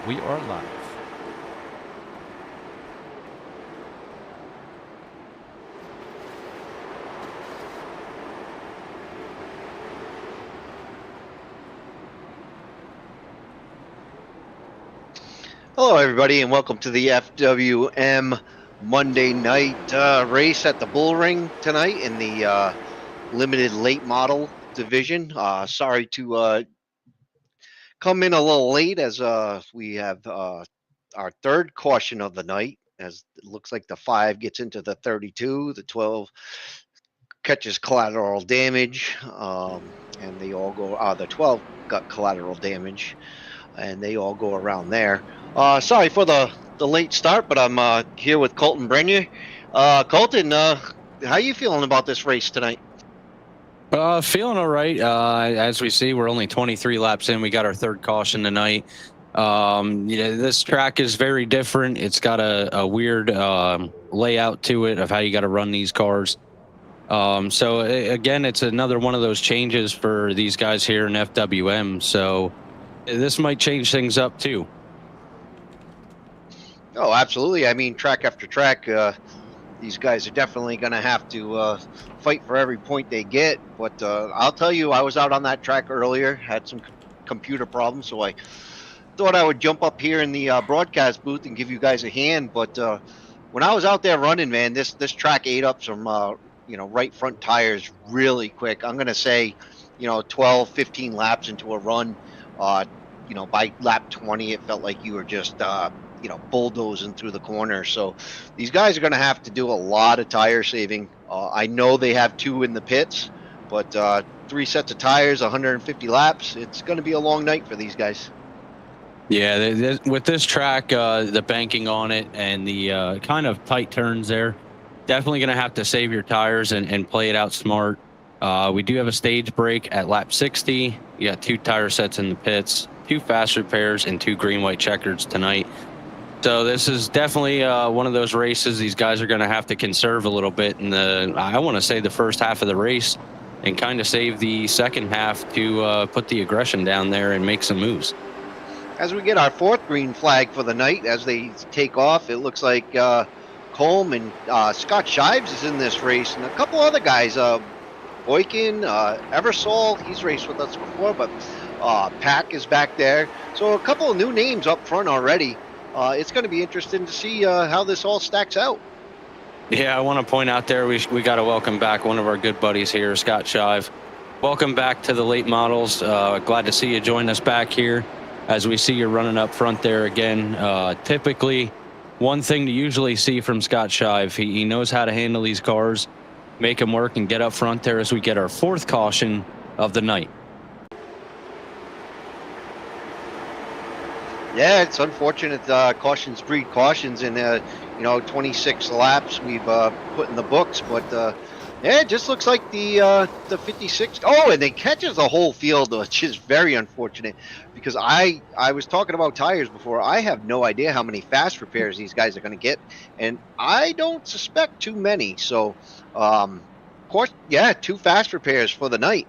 We are live. Hello, everybody, and welcome to the FWM Monday night race at the Bullring tonight in the limited late model division. Sorry to come in a little late as we have our third caution of the night, as it looks like the 5 gets into the 32, the 12 catches collateral damage, and they all go, the 12 got collateral damage, and they all go around there. Sorry for the late start, but I'm here with Colton Brenier. Colton, how you feeling about this race tonight? Feeling all right. As we see, we're only 23 laps in. We got our third caution tonight. This track is very different. It's got a weird layout to it of how you got to run these cars. So again, it's another one of those changes for these guys here in FWM. So this might change things up too. Oh, absolutely. I mean, track after track, these guys are definitely going to have to fight for every point they get. But I'll tell you, I was out on that track earlier, had some computer problems, so I thought I would jump up here in the broadcast booth and give you guys a hand. But when I was out there running, man, this track ate up some right front tires really quick. I'm going to say 12, 15 laps into a run. By lap 20, it felt like you were just bulldozing through the corner. So these guys are going to have to do a lot of tire saving. I know they have 2 in the pits, but 3 sets of tires, 150 laps. It's going to be a long night for these guys. Yeah, with this track, the banking on it and the kind of tight turns there, definitely going to have to save your tires and play it out smart. We do have a stage break at lap 60. You got 2 tire sets in the pits, 2 fast repairs, and 2 green-white checkers tonight. So this is definitely one of those races these guys are going to have to conserve a little bit in I want to say the first half of the race, and kind of save the second half to put the aggression down there and make some moves. As we get our 4th green flag for the night, as they take off, it looks like Colm and Scott Shives is in this race, and a couple other guys, Boykin, Eversole, he's raced with us before, but Pack is back there. So a couple of new names up front already. It's going to be interesting to see how this all stacks out. Yeah, I want to point out there we got to welcome back one of our good buddies here, Scott Shive. Welcome back to the late models. Glad to see you join us back here as we see you running up front there again. Typically, one thing to usually see from Scott Shive, he knows how to handle these cars, make them work, and get up front there as we get our 4th caution of the night. Yeah, it's unfortunate. Cautions breed cautions, and 26 laps we've put in the books. But yeah, it just looks like the 56. Oh, and they catches the whole field, which is very unfortunate because I was talking about tires before. I have no idea how many fast repairs these guys are going to get, and I don't suspect too many. So, of course, yeah, 2 fast repairs for the night.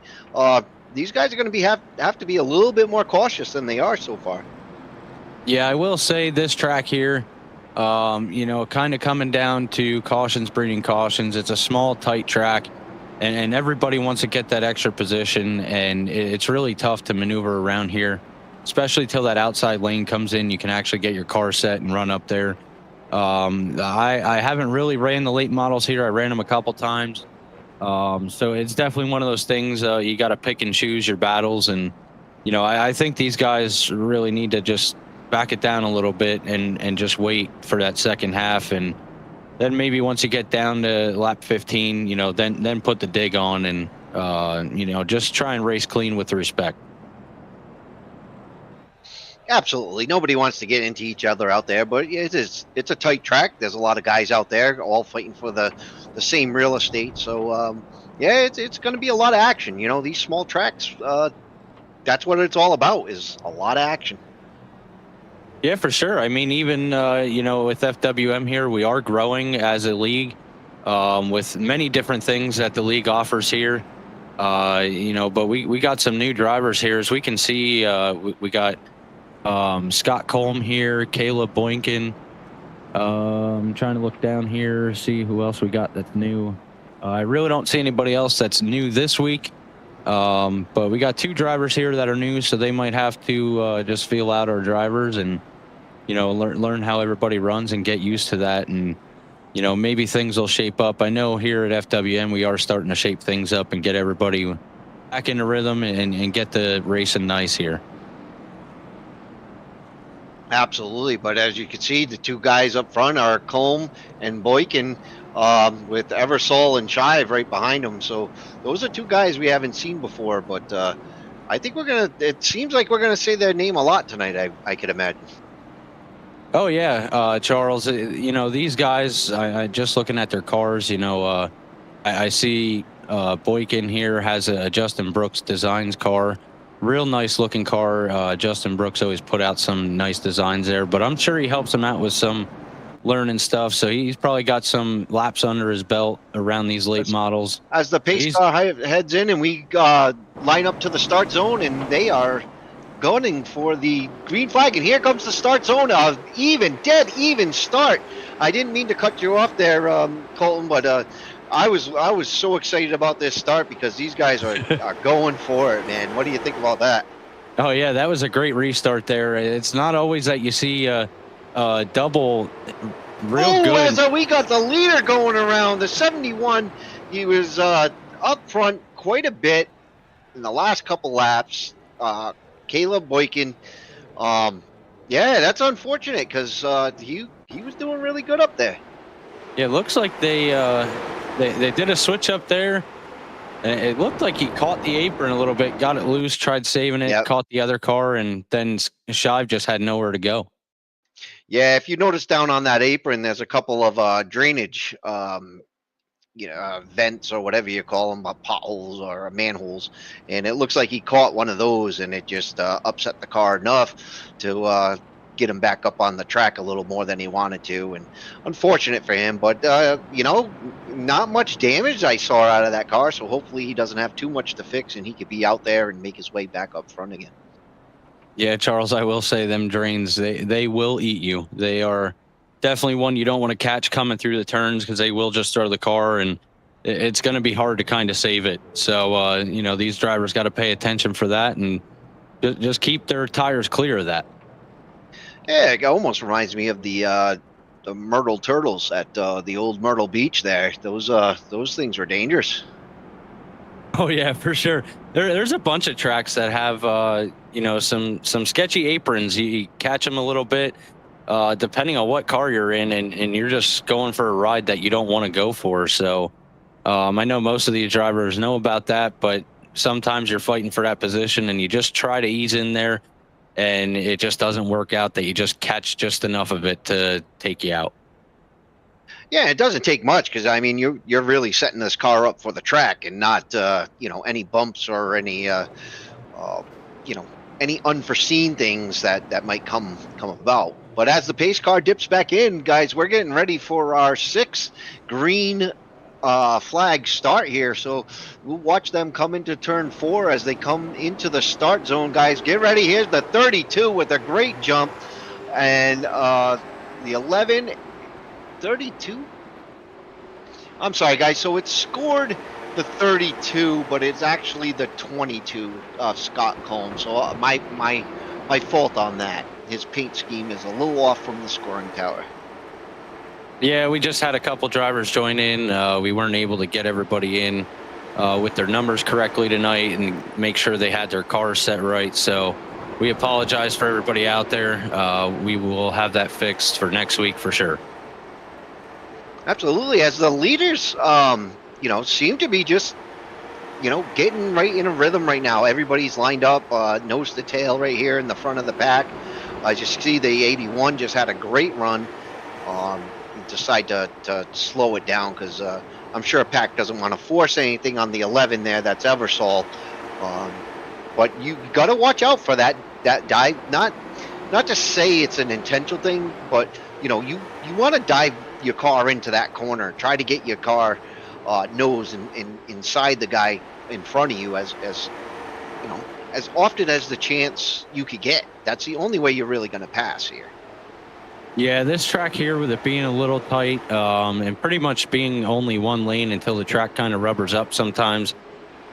These guys are going to have to be a little bit more cautious than they are so far. Yeah, I will say this track here, kind of coming down to cautions breeding cautions. It's a small, tight track, and everybody wants to get that extra position, and it's really tough to maneuver around here, especially till that outside lane comes in. You can actually get your car set and run up there. I haven't really ran the late models here. I ran them a couple times. So it's definitely one of those things you got to pick and choose your battles, and I think these guys really need to just back it down a little bit and just wait for that second half, and then maybe once you get down to lap 15, then put the dig on and just try and race clean with respect. Absolutely, nobody wants to get into each other out there, but it's a tight track. There's a lot of guys out there all fighting for the same real estate. So yeah, it's going to be a lot of action. These small tracks, that's what it's all about, is a lot of action. Yeah, for sure. I mean, even, with FWM here, we are growing as a league with many different things that the league offers here. But we got some new drivers here. As we can see, we got Scott Colm here, Caleb Boynton. I'm trying to look down here, see who else we got that's new. I really don't see anybody else that's new this week. But we got 2 drivers here that are new, so they might have to just feel out our drivers and, learn how everybody runs and get used to that. And, maybe things will shape up. I know here at FWM, we are starting to shape things up and get everybody back into rhythm and get the racing nice here. Absolutely, but as you can see, the 2 guys up front are Colm and Boykin, with Eversole and Shive right behind them. So those are 2 guys we haven't seen before, but I think it seems like we're gonna say their name a lot tonight, I could imagine. Oh yeah, Charles. These guys. I just looking at their cars. I see Boykin here has a Justin Brooks Designs car. Real nice looking car. Justin Brooks always put out some nice designs there, but I'm sure he helps him out with some learning stuff. So he's probably got some laps under his belt around these late models. As the pace car heads in and we line up to the start zone, and they are gunning for the green flag, and here comes the start zone. Dead even start. I didn't mean to cut you off there, Colton, but I was so excited about this start because these guys are going for it, man. What do you think about that? Oh yeah, that was a great restart there. It's not always that you see double real good. So we got the leader going around the 71. He was up front quite a bit in the last couple laps. Caleb Boykin. Yeah, that's unfortunate because he was doing really good up there. Yeah, it looks like they did a switch up there. It looked like he caught the apron a little bit, got it loose, tried saving it, caught the other car, and then Shive just had nowhere to go. Yeah, if you notice down on that apron, there's a couple of drainage vents or whatever you call them, potholes or manholes, and it looks like he caught one of those, and it just upset the car enough to get him back up on the track a little more than he wanted to. And unfortunate for him, but not much damage I saw out of that car, so hopefully he doesn't have too much to fix and he could be out there and make his way back up front again. Yeah, Charles, I will say them drains, they will eat you. They are definitely one you don't want to catch coming through the turns because they will just throw the car, and it's going to be hard to kind of save it. So, these drivers got to pay attention for that and just keep their tires clear of that. Yeah, it almost reminds me of the Myrtle Turtles at the old Myrtle Beach there. Those things were dangerous. Oh yeah, for sure. There's a bunch of tracks that have some sketchy aprons. You catch them a little bit depending on what car you're in, and you're just going for a ride that you don't want to go for. So I know most of these drivers know about that, but sometimes you're fighting for that position and you just try to ease in there, and it just doesn't work out that you just catch just enough of it to take you out. Yeah, it doesn't take much because I mean you're really setting this car up for the track and not any bumps or any any unforeseen things that might come about. But as the pace car dips back in, guys, we're getting ready for our 6th green flag start here. So we'll watch them come into turn 4 as they come into the start zone. Guys, get ready. Here's the 32 with a great jump, and the 11. 32. I'm sorry, guys. So it scored the 32, but it's actually the 22 of Scott Colm. So my fault on that. His paint scheme is a little off from the scoring tower. Yeah, we just had a couple drivers join in. We weren't able to get everybody in with their numbers correctly tonight and make sure they had their cars set right. So we apologize for everybody out there. We will have that fixed for next week for sure. Absolutely. As the leaders, seem to be just, getting right in a rhythm right now. Everybody's lined up, nose to tail right here in the front of the pack. I just see the 81 just had a great run. Decide to slow it down because I'm sure Pack doesn't want to force anything on the 11 there. That's Eversole. But you got to watch out for that dive. Not to say it's an intentional thing, but you want to dive your car into that corner. Try to get your car nose and inside the guy in front of you as often as the chance you could get. That's the only way you're really going to pass here. Yeah, this track here, with it being a little tight, and pretty much being only one lane until the track kind of rubbers up sometimes,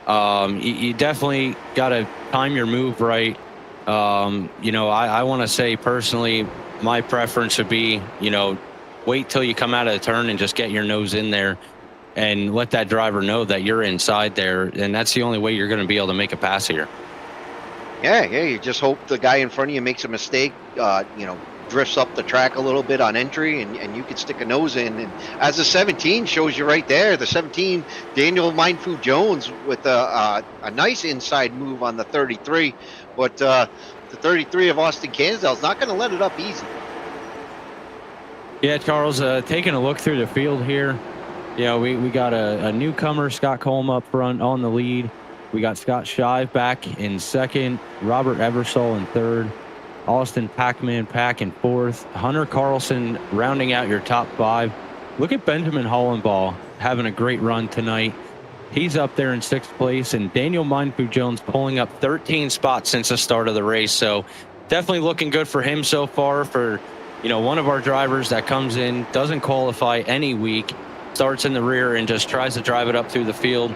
you definitely got to time your move right. I want to say personally, my preference would be, wait till you come out of the turn and just get your nose in there and let that driver know that you're inside there. And that's the only way you're going to be able to make a pass here. Yeah, you just hope the guy in front of you makes a mistake, drifts up the track a little bit on entry, and you could stick a nose in. And as the 17 shows you right there, the 17, Daniel Mindfu Jones with a nice inside move on the 33, but the 33 of Austin Cansdale is not going to let it up easy. Yeah, Charles, taking a look through the field here, we got a newcomer, Scott Colm, up front on the lead. We got Scott Shive back in second, Robert Eversole in third, Austin Pac-Man Pack in fourth, Hunter Carlson rounding out your top five. Look at Benjamin Hollenball having a great run tonight. He's up there in sixth place, and Daniel Mindfu Jones pulling up 13 spots since the start of the race. So definitely looking good for him so far. For, one of our drivers that comes in, doesn't qualify any week, starts in the rear and just tries to drive it up through the field.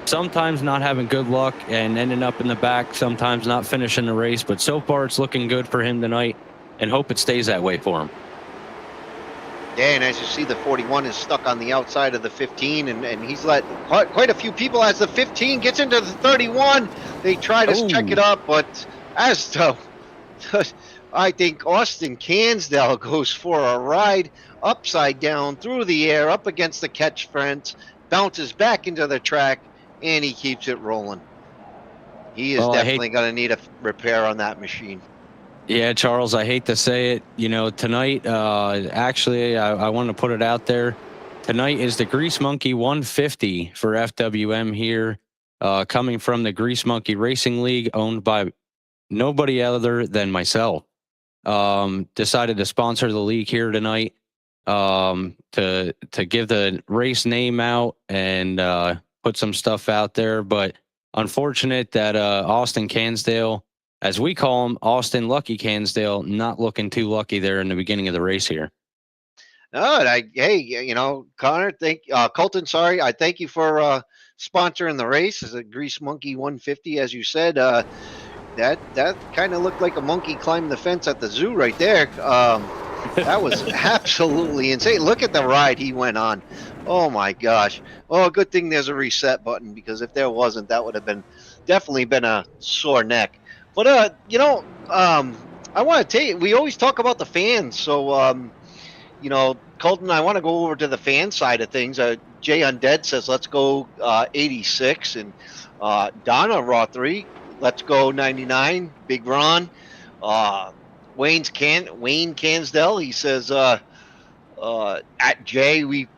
Sometimes not having good luck and ending up in the back, sometimes not finishing the race, but so far it's looking good for him tonight, and hope it stays that way for him. Yeah, and as you see, the 41 is stuck on the outside of the 15, and he's let quite a few people. As the 15 gets into the 31, they try to check it up, but as to, I think Austin Cansdale goes for a ride upside down through the air, up against the catch fence, bounces back into the track, and he keeps it rolling. He is definitely going to need a repair on that machine. Yeah, Charles, I hate to say it. Tonight, actually, I want to put it out there. Tonight is the Grease Monkey 150 for FWM here, coming from the Grease Monkey Racing League, owned by nobody other than myself. Decided to sponsor the league here tonight, to give the race name out and put some stuff out there. But unfortunate that Austin Cansdale, as we call him, Austin Lucky Cansdale, not looking too lucky there in the beginning of the race here. Connor, Colton, sorry, I thank you for sponsoring the race. As a Grease Monkey 150, as you said. That kind of looked like a monkey climbing the fence at the zoo right there. That was absolutely insane. Look at the ride he went on. Oh my gosh. Oh, good thing there's a reset button, because if there wasn't, that would have definitely been a sore neck. But I want to tell you, we always talk about the fans. So Colton, I want to go over to the fan side of things. Jay Undead says let's go 86, and Donna Raw 3. Let's go 99. Big Ron. Wayne Cansdell. He says at Jay we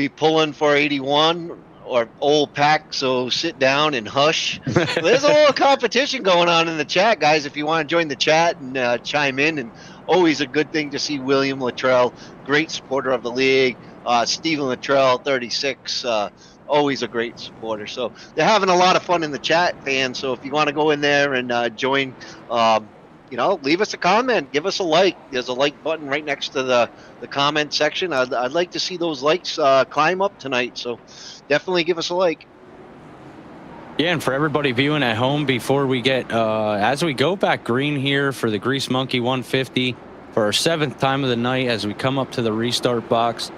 pulling for 81 or old pack. So sit down and hush. There's a little competition going on in the chat, guys. If you want to join the chat and chime in, and always a good thing to see William Luttrell, great supporter of the league. Stephen Luttrell, 36. Always a great supporter. So they're having a lot of fun in the chat, fans. So if you want to go in there and join, leave us a comment, give us a like. There's a like button right next to the comment section. I'd like to see those likes climb up tonight. So definitely give us a like. Yeah, and for everybody viewing at home, before we get, as we go back green here for the Grease Monkey 150 for our seventh time of the night, as we come up to the restart box,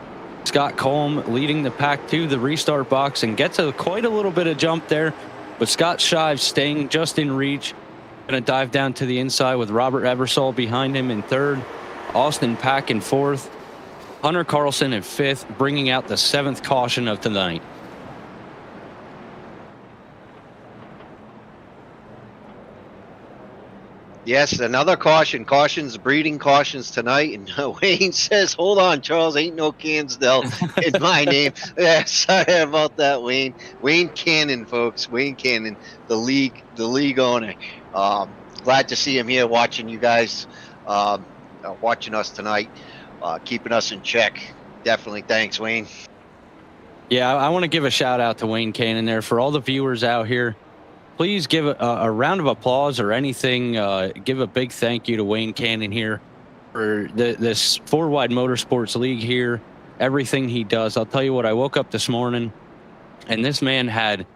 Scott Colm leading the pack to the restart box and gets quite a little bit of jump there, but Scott Shive staying just in reach. Going to dive down to the inside with Robert Eversole behind him in third, Austin Pack in fourth, Hunter Carlson in fifth, bringing out the seventh caution of tonight. Yes, another caution. Cautions, breeding cautions tonight. And Wayne says, hold on, Charles, ain't no Cansdale in my name. Yeah, sorry about that, Wayne. Wayne Cannon, folks. Wayne Cannon, the league owner. Glad to see him here watching you guys, watching us tonight, keeping us in check. Definitely. Thanks, Wayne. Yeah, I want to give a shout out to Wayne Cannon there for all the viewers out here. please give a round of applause or anything. Give a big thank you to Wayne Cannon here for this Four Wide Motorsports League here. Everything he does. I'll tell you what, I woke up this morning and this man had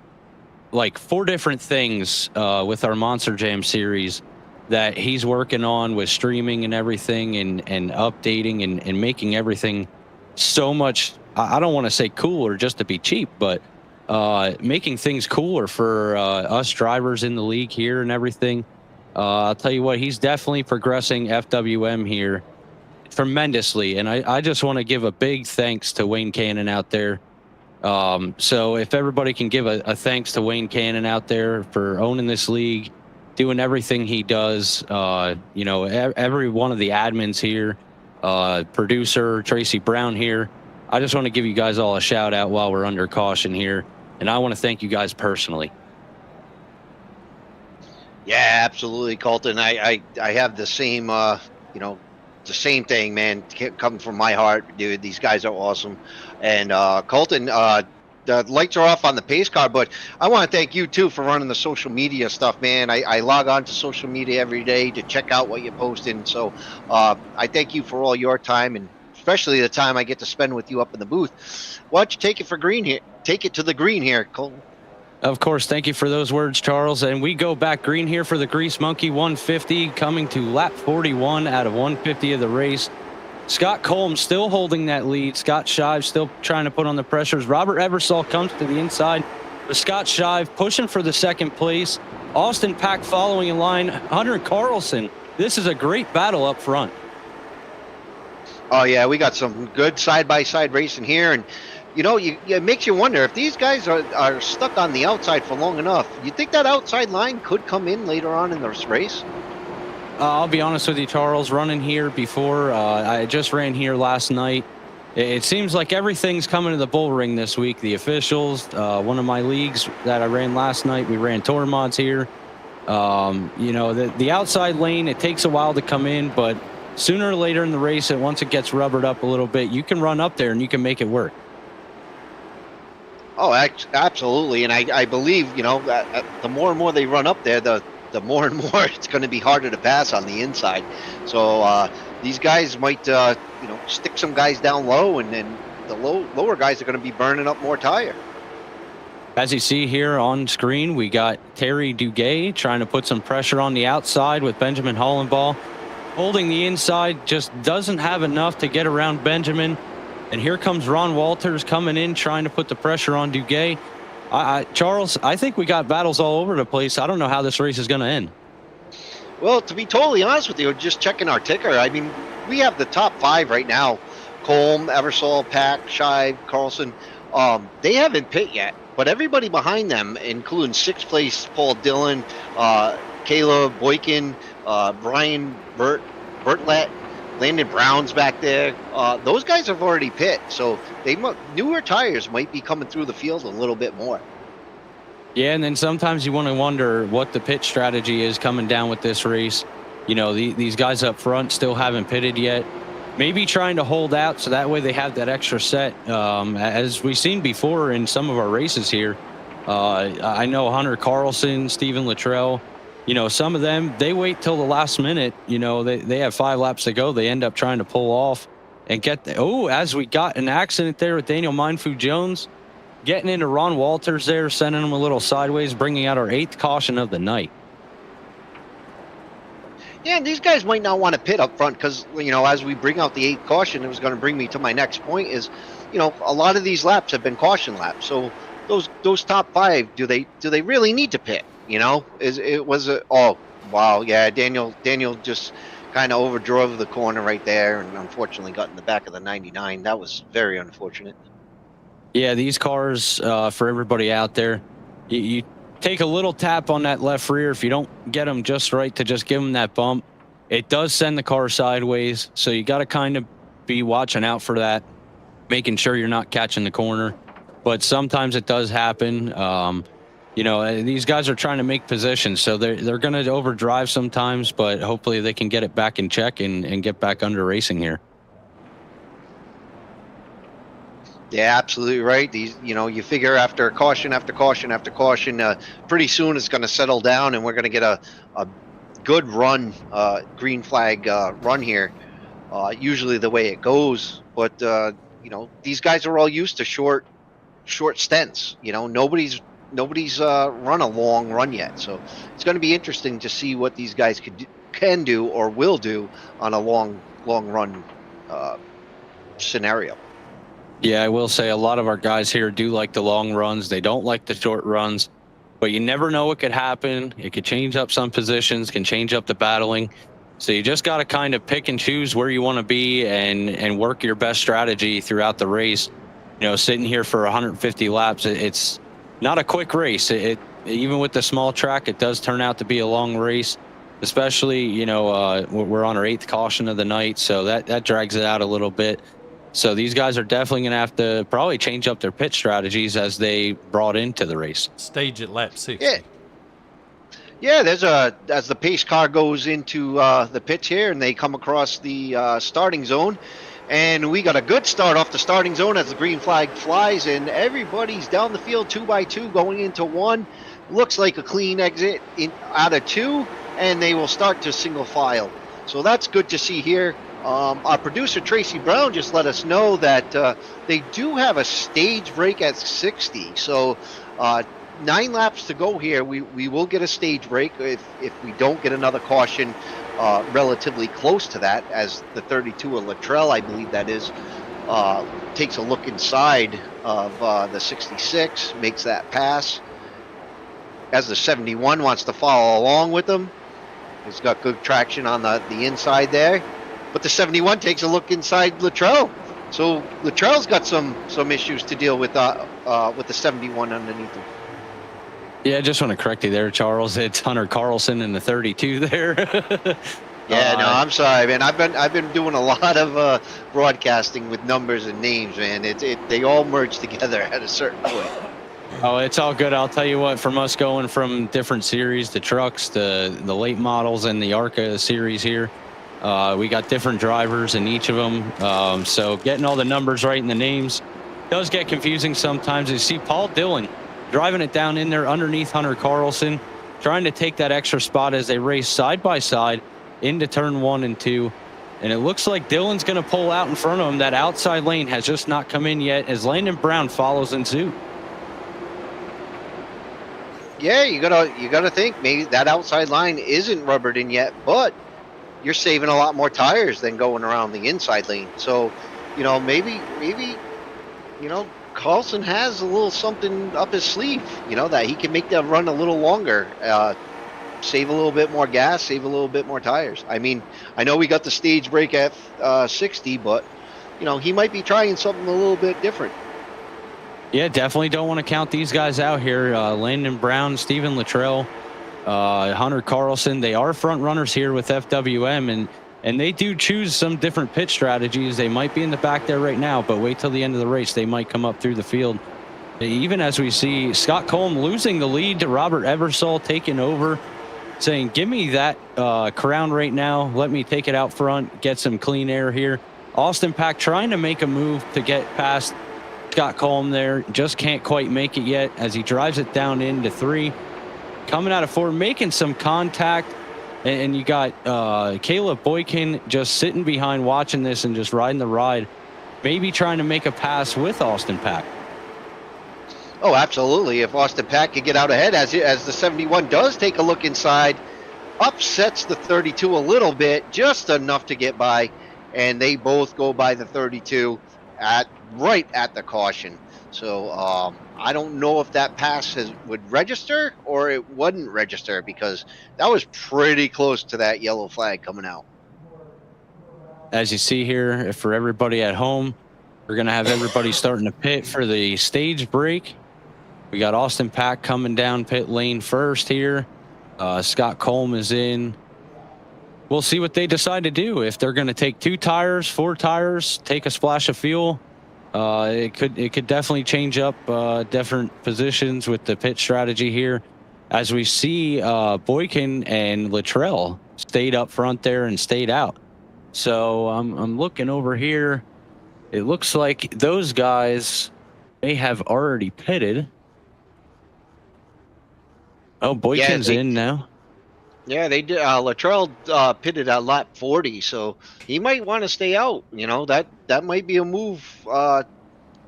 like 4 different things with our Monster Jam series that he's working on with streaming and everything and updating and making everything so much, I don't want to say cooler just to be cheap, but making things cooler for us drivers in the league here and everything. I'll tell you what, he's definitely progressing FWM here tremendously. And I just want to give a big thanks to Wayne Cannon out there. So if everybody can give a thanks to Wayne Cannon out there for owning this league, doing everything he does, you know, every one of the admins here, producer Tracy Brown here. I just want to give you guys all a shout out while we're under caution here. And I want to thank you guys personally. Yeah, absolutely, Colton. I have the same, you know, the same thing, man, coming from my heart, dude. These guys are awesome. And Colton, the lights are off on the pace car, but I want to thank you too for running the social media stuff, man. I log on to social media every day to check out what you're posting. So I thank you for all your time, and especially the time I get to spend with you up in the booth. Why don't you take it for green here? Take it to the green here, Colton. Of course, thank you for those words, Charles. And we go back green here for the Grease Monkey 150, coming to lap 41 out of 150 of the race. Scott Colm still holding that lead. Scott Shive still trying to put on the pressures. Robert Eversole comes to the inside. But Scott Shive pushing for the second place. Austin Pack following in line. Hunter Carlson. This is a great battle up front. Oh, yeah, we got some good side-by-side racing here. And, you know, it makes you wonder if these guys are stuck on the outside for long enough. You think that outside line could come in later on in this race? I'll be honest with you, Charles, running here before. I just ran here last night. It seems like everything's coming to the Bullring this week. The officials, one of my leagues that I ran last night, we ran tour mods here. You know, the outside lane, it takes a while to come in, but sooner or later in the race, once it gets rubbered up a little bit, you can run up there and you can make it work. Oh, absolutely. And I believe, you know, the more and more they run up there, the more and more it's going to be harder to pass on the inside. So these guys might, you know, stick some guys down low, and then the lower guys are going to be burning up more tire. As you see here on screen, we got Terry Duguay trying to put some pressure on the outside with Benjamin Hollenball. Holding the inside, just doesn't have enough to get around Benjamin. And here comes Ron Walters coming in, trying to put the pressure on Duguay. Charles, I think we got battles all over the place. I don't know how this race is going to end. Well, to be totally honest with you, just checking our ticker, I mean, we have the top 5 right now. Colm, Eversole, Pack, Shive, Carlson. They haven't pit yet, but everybody behind them, including 6th place Paul Dillon, Caleb Boykin, Brian Bertlet, Landon Brown's back there. Those guys have already pit, so newer tires might be coming through the field a little bit more. Yeah, and then sometimes you want to wonder what the pit strategy is coming down with this race. You know, these guys up front still haven't pitted yet. Maybe trying to hold out so that way they have that extra set. As we've seen before in some of our races here, I know Hunter Carlson, Stephen Luttrell, you know, some of them, they wait till the last minute. You know, they have 5 laps to go. They end up trying to pull off and get as we got an accident there with Daniel Mindfu Jones, getting into Ron Walters there, sending him a little sideways, bringing out our 8th caution of the night. Yeah, and these guys might not want to pit up front because, you know, as we bring out the 8th caution, it was going to bring me to my next point is, you know, a lot of these laps have been caution laps. So those top 5, do they really need to pit? You know, oh, wow. Yeah, Daniel just kind of overdrove the corner right there and unfortunately got in the back of the 99. That was very unfortunate. Yeah, these cars, for everybody out there, you take a little tap on that left rear. If you don't get them just right to just give them that bump, it does send the car sideways. So you got to kind of be watching out for that, making sure you're not catching the corner. But sometimes it does happen. You know, these guys are trying to make positions, so they're going to overdrive sometimes, but hopefully they can get it back in check and get back under racing here. Yeah, absolutely right. These, you figure after caution after caution after caution, pretty soon it's going to settle down, and we're going to get a good run, green flag run here. Usually the way it goes, but these guys are all used to short stints. Nobody's run a long run yet, so it's going to be interesting to see what these guys can do or will do on a long run uh, scenario. Yeah, I will say a lot of our guys here do like the long runs. They don't like the short runs, but you never know what could happen. It could change up some positions, can change up the battling. So you just got to kind of pick and choose where you want to be and work your best strategy throughout the race. Sitting here for 150 laps, it's not a quick race. Even with the small track, it does turn out to be a long race. Especially, we're on our 8th caution of the night, so that drags it out a little bit. So these guys are definitely going to have to probably change up their pit strategies as they brought into the race. Stage at lap 60. Yeah. Yeah, as the pace car goes into the pits here, and they come across the starting zone, and we got a good start off the starting zone as the green flag flies, and everybody's down the field 2 by 2 going into 1. Looks like a clean exit out of 2, and they will start to single file. So that's good to see here. Our producer Tracy Brown just let us know that they do have a stage break at 60. So 9 laps to go here. We will get a stage break if we don't get another caution relatively close to that, as the 32 of Luttrell, I believe that is, takes a look inside of the 66, makes that pass. As the 71 wants to follow along with them. He's got good traction on the inside there. But the 71 takes a look inside Luttrell. So Luttrell's got some issues to deal with the 71 underneath him. Yeah, I just want to correct you there, Charles. It's Hunter Carlson in the 32 there. Yeah, no, I'm sorry, man. I've been doing a lot of broadcasting with numbers and names, man. They all merge together at a certain point. Oh, it's all good. I'll tell you what, from us going from different series, the trucks, the late models, and the ARCA series here, we got different drivers in each of them. So getting all the numbers right and the names does get confusing sometimes. You see Paul Dillon driving it down in there underneath Hunter Carlson, trying to take that extra spot as they race side by side into turn 1 and 2. And it looks like Dillon's going to pull out in front of him. That outside lane has just not come in yet as Landon Brown follows in suit. Yeah, you gotta think maybe that outside line isn't rubbered in yet, but you're saving a lot more tires than going around the inside lane. So, maybe Carlson has a little something up his sleeve, that he can make that run a little longer, save a little bit more gas, save a little bit more tires. I mean, I know we got the stage break at 60, but he might be trying something a little bit different. Yeah, definitely don't want to count these guys out here. Landon Brown, Stephen Luttrell, Hunter Carlson, they are front runners here with FWM, and they do choose some different pit strategies. They might be in the back there right now, but wait till the end of the race. They might come up through the field. Even as we see Scott Colm losing the lead to Robert Eversole taking over, saying, give me that crown right now. Let me take it out front, get some clean air here. Austin Pack trying to make a move to get past Scott Colm there, just can't quite make it yet as he drives it down into 3. Coming out of 4, making some contact, and you got Caleb Boykin just sitting behind watching this and just riding the ride, maybe trying to make a pass with Austin Pack. Oh, absolutely. If Austin Pack could get out ahead, as the 71 does take a look inside, upsets the 32 a little bit, just enough to get by, and they both go by the 32 right at the caution. So I don't know if that pass would register or it wouldn't register, because that was pretty close to that yellow flag coming out. As you see here, for everybody at home, we're going to have everybody starting to pit for the stage break. We got Austin Pack coming down pit lane first here. Scott Colm is in. We'll see what they decide to do. If they're going to take 2 tires, 4 tires, take a splash of fuel. It could definitely change up different positions with the pit strategy here. As we see Boykin and Luttrell stayed up front there and stayed out. So I'm looking over here. It looks like those guys may have already pitted. Oh, Yeah, Boykin's they in now. they did. Latrell pitted at lap 40, so he might want to stay out. You know, that might be a move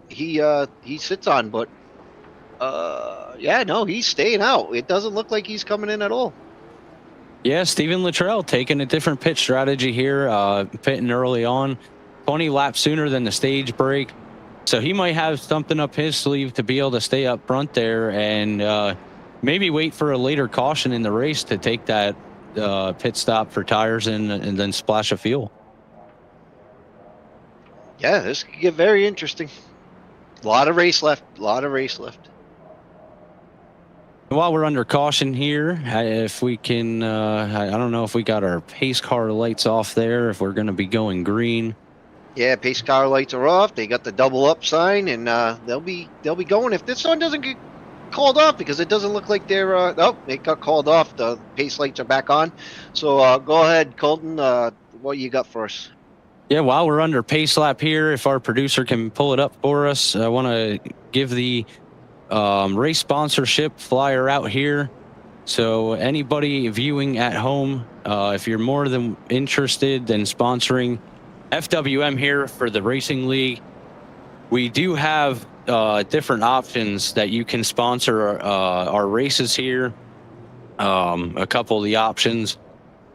he sits on, but yeah, no, he's staying out. It doesn't look like he's coming in at all. Yeah, Steven Luttrell taking a different pitch strategy here, pitting early on, 20 laps sooner than the stage break. So he might have something up his sleeve to be able to stay up front there and maybe wait for a later caution in the race to take that pit stop for tires and then splash of fuel. Yeah, this could get very interesting. A lot of race left. A lot of race left. While we're under caution here, if we can, I don't know if we got our pace car lights off there, if we're going to be going green. Yeah, pace car lights are off. They got the double up sign, and they'll be going. If this one doesn't get called off, because it doesn't look like they're oh, it got called off. The pace lights are back on. So go ahead, Colton. What you got for us? Yeah, while we're under pace lap here, if our producer can pull it up for us, I want to give the race sponsorship flyer out here. So anybody viewing at home, if you're more than interested in sponsoring FWM here for the Racing League, we do have different options that you can sponsor our races here. A couple of the options.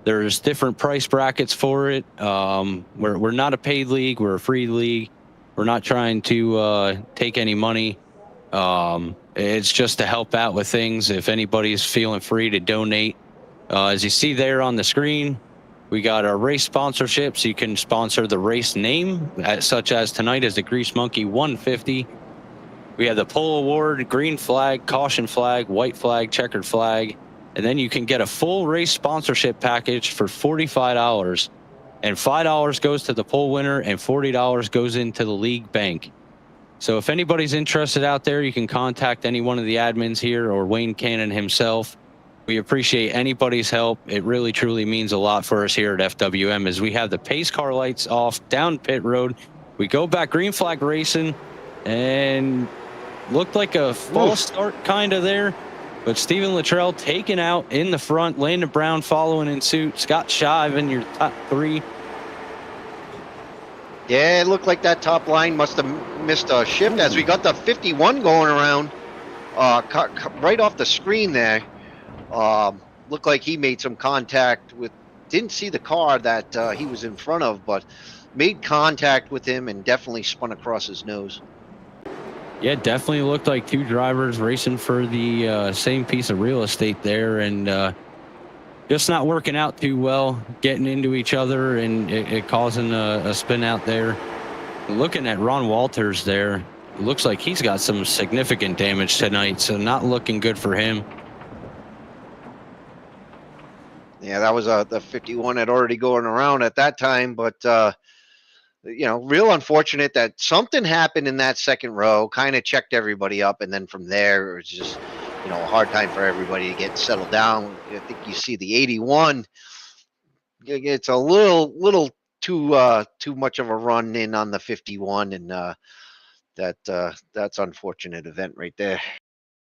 There's different price brackets for it. We're not a paid league. We're a free league. We're not trying to take any money. It's just to help out with things. If anybody's feeling free to donate, as you see there on the screen, we got our race sponsorships. You can sponsor the race name, such as tonight is the Grease Monkey 150. We have the pole award, green flag, caution flag, white flag, checkered flag. And then you can get a full race sponsorship package for $45. And $5 goes to the pole winner and $40 goes into the league bank. So if anybody's interested out there, you can contact any one of the admins here or Wayne Cannon himself. We appreciate anybody's help. It really, truly means a lot for us here at FWM as we have the pace car lights off down pit road. We go back green flag racing and looked like a false start kind of there. But Steven Luttrell taken out in the front, Landon Brown following in suit, Scott Shive in your top three. Yeah, it looked like that top line must have missed a shift as we got the 51 going around right off the screen there. Looked like he made some contact with, didn't see the car that he was in front of, but made contact with him and definitely spun across his nose. Yeah, definitely looked like two drivers racing for the same piece of real estate there, and just not working out too well, getting into each other and it causing a spin out there. Looking at Ron Walters there, it looks like he's got some significant damage tonight, so not looking good for him. Yeah, that was the 51 had already going around at that time, but you know, real unfortunate that something happened in that second row, kind of checked everybody up, and then from there it was just, you know, a hard time for everybody to get settled down. I think you see the 81. It's a little too much of a run in on the 51, and that's unfortunate event right there.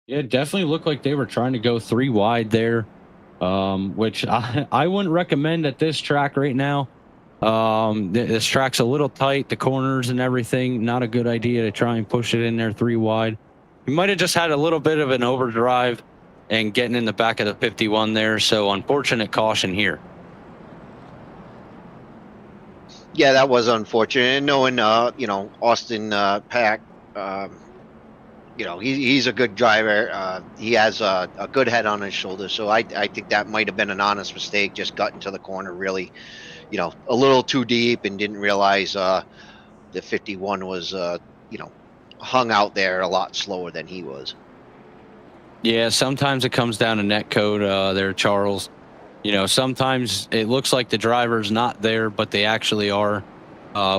Yeah, it definitely looked like they were trying to go three wide there, which I wouldn't recommend at this track right now. This track's a little tight, the corners and everything. Not a good idea to try and push it in there three wide. You might have just had a little bit of an overdrive and getting in the back of the 51 there. So unfortunate caution here. Yeah, that was unfortunate. And knowing, you know, Austin Pack, you know, he's a good driver. He has a good head on his shoulder. So I think that might have been an honest mistake. Just got into the corner really, you know, a little too deep and didn't realize the 51 was, you know, hung out there a lot slower than he was. Yeah, sometimes it comes down to net code there, Charles. You know, sometimes it looks like the driver's not there, but they actually are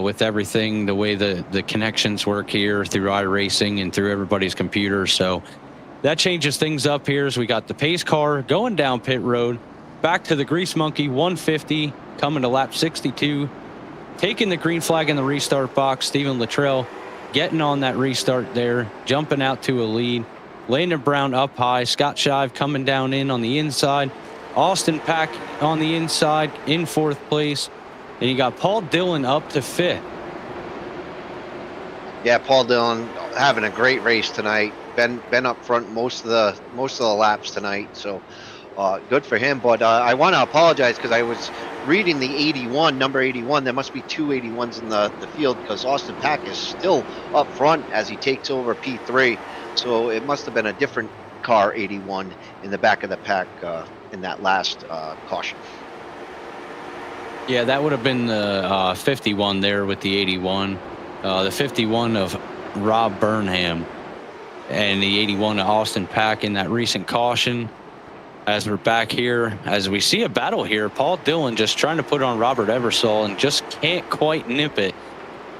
with everything, the way the connections work here through iRacing and through everybody's computer. So that changes things up here as we got the pace car going down pit road, back to the Grease Monkey 150, coming to lap 62. taking the green flag in the restart box. Stephen Luttrell getting on that restart there, jumping out to a lead. Landon Brown up high. Scott Shive coming down in on the inside. Austin Pack on the inside in 4th place. And you got Paul Dillon up to 5th. Yeah, Paul Dillon having a great race tonight. Been up front most of the laps tonight, so good for him. But I want to apologize because I was reading the 81, number 81. There must be 2 81s in the field because Austin Pack is still up front as he takes over P3. So it must have been a different car 81 in the back of the pack in that last caution. Yeah, that would have been the 51 there with the 81. The 51 of Rob Burnham and the 81 of Austin Pack in that recent caution. As we're back here, as we see a battle here, Paul Dillon just trying to put on Robert Eversole and just can't quite nip it.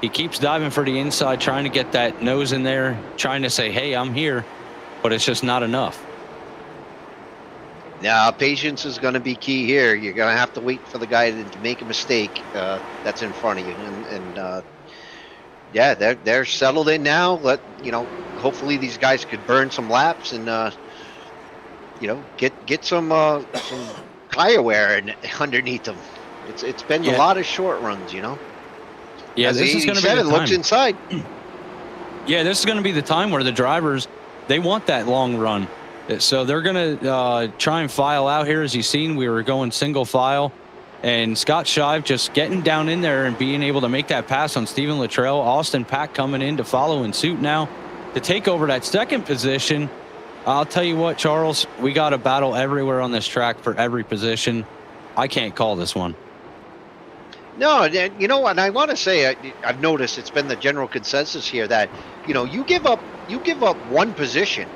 He keeps diving for the inside, trying to get that nose in there, trying to say, hey, I'm here, but it's just not enough. Now, patience is going to be key here. You're going to have to wait for the guy to make a mistake that's in front of you. And yeah, they're settled in now. Hopefully these guys could burn some laps and get some tire wear underneath them. It's been a lot of short runs, Yeah, as this is going to be the time. looks inside. Yeah, this is going to be the time where the drivers, they want that long run. So they're going to try and file out here. As you've seen, we were going single file. And Scott Shive just getting down in there and being able to make that pass on Stephen Luttrell. Austin Pack coming in to follow in suit now to take over that 2nd position. I'll tell you what, Charles, we got a battle everywhere on this track for every position. I can't call this one. No, and I want to say I've noticed it's been the general consensus here that you give up one position.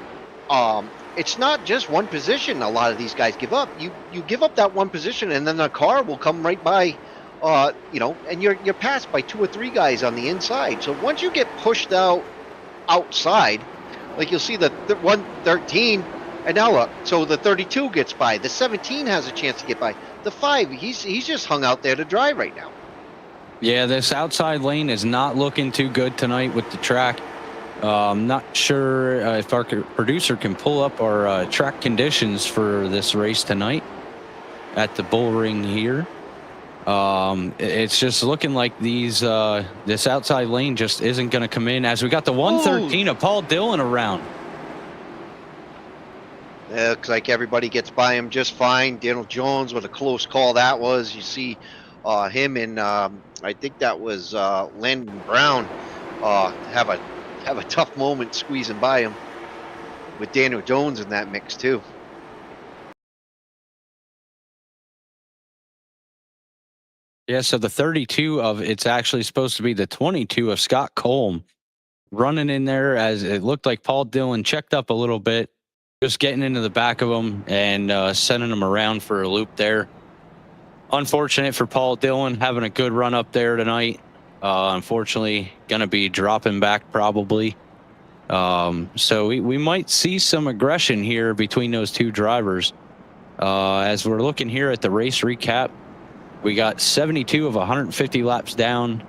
It's not just one position. A lot of these guys give up. You give up that one position, and then the car will come right by, and you're passed by 2 or 3 guys on the inside. So once you get pushed outside, like you'll see the 113, and now look, so the 32 gets by. The 17 has a chance to get by. The 5, he's just hung out there to dry right now. Yeah, this outside lane is not looking too good tonight with the track. I'm not sure if our producer can pull up our track conditions for this race tonight at the Bullring here. It's just looking like this outside lane just isn't going to come in as we got the 113 of Paul Dillon around. It looks like everybody gets by him just fine. Daniel Jones, what a close call that was. You see him and I think that was Landon Brown have a tough moment squeezing by him with Daniel Jones in that mix too. Yeah, so the 32 of it's actually supposed to be the 22 of Scott Colm running in there as it looked like Paul Dillon checked up a little bit, just getting into the back of him and sending him around for a loop there. Unfortunate for Paul Dillon having a good run up there tonight. Unfortunately, going to be dropping back probably. So we might see some aggression here between those 2 drivers. As we're looking here at the race recap, we got 72 of 150 laps down,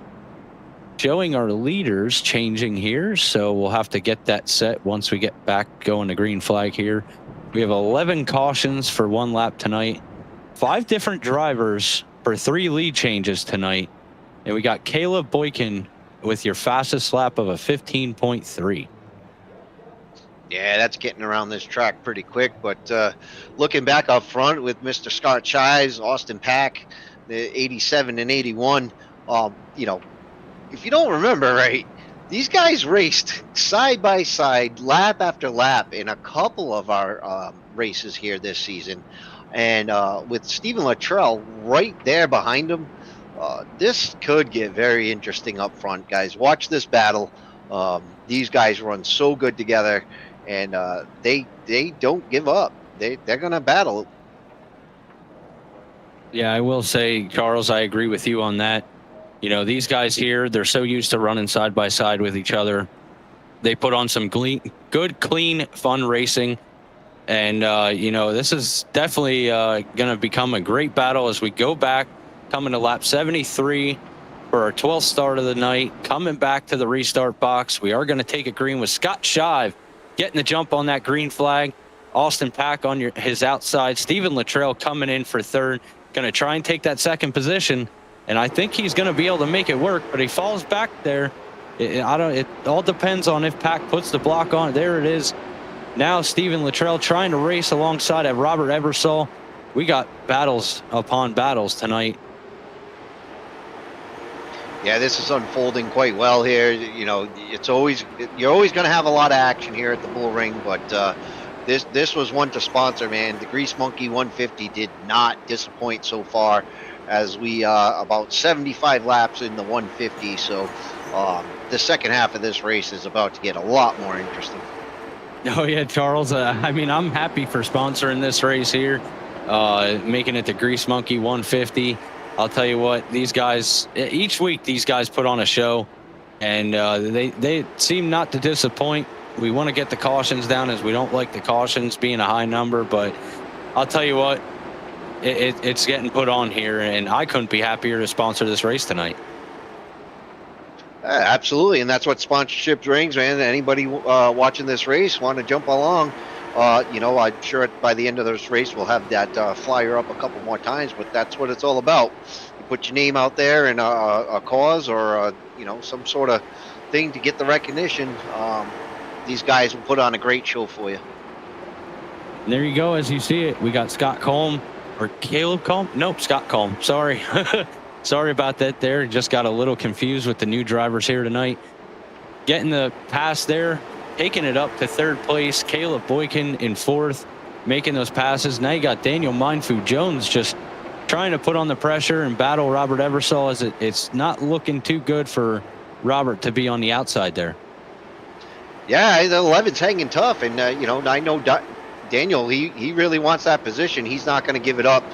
showing our leaders changing here. So we'll have to get that set once we get back going to green flag here. We have 11 cautions for 1 lap tonight, 5 different drivers for 3 lead changes tonight. And we got Caleb Boykin with your fastest lap of a 15.3. Yeah, that's getting around this track pretty quick. But looking back up front with Mr. Scott Shives, Austin Pack, the 87 and 81, if you don't remember right, these guys raced side by side, lap after lap in a couple of our races here this season. And with Stephen Luttrell right there behind him, this could get very interesting up front, guys. Watch this battle. These guys run so good together, and they don't give up. They're going to battle. Yeah, I will say, Charles, I agree with you on that. These guys here, they're so used to running side by side with each other. They put on some good, clean, fun racing. And, this is definitely going to become a great battle as we go back, coming to lap 73. for our 12th start of the night. Coming back to the restart box, we are going to take a green with Scott Shive getting the jump on that green flag. Austin Pack on his outside. Stephen Luttrell coming in for third. Going to try and take that second position, and I think he's going to be able to make it work, but he falls back there. It all depends on if Pack puts the block on. There it is. Now Stephen Luttrell trying to race alongside of Robert Ebersol. We got battles upon battles tonight. Yeah, this is unfolding quite well here. You know, you're always going to have a lot of action here at the Bullring, but this was one to sponsor, man. The Grease Monkey 150 did not disappoint so far, as we about 75 laps in the 150. So the second half of this race is about to get a lot more interesting. Oh yeah, Charles. I mean, I'm happy for sponsoring this race here, making it the Grease Monkey 150. I'll tell you what, these guys, each week these guys put on a show, and they seem not to disappoint. We want to get the cautions down, as we don't like the cautions being a high number, but I'll tell you what, it's getting put on here, and I couldn't be happier to sponsor this race tonight. Absolutely, and that's what sponsorship brings, man. Anybody watching this race want to jump along, you know, I'm sure by the end of this race we'll have that flyer up a couple more times, but that's what it's all about. You put your name out there in a cause, or you know, some sort of thing to get the recognition. These guys will put on a great show for you. And there you go, as you see it, we got Scott Colm, or Caleb Colm? Nope, Scott Colm. Sorry. Sorry about that there. Just got a little confused with the new drivers here tonight. Getting the pass there, taking it up to third place. Caleb Boykin in fourth, making those passes. Now you got Daniel Mindfu Jones just trying to put on the pressure and battle Robert Ebersol, as it's not looking too good for Robert to be on the outside there. Yeah, the 11's hanging tough, and you know, I know Daniel, he really wants that position. He's not going to give it up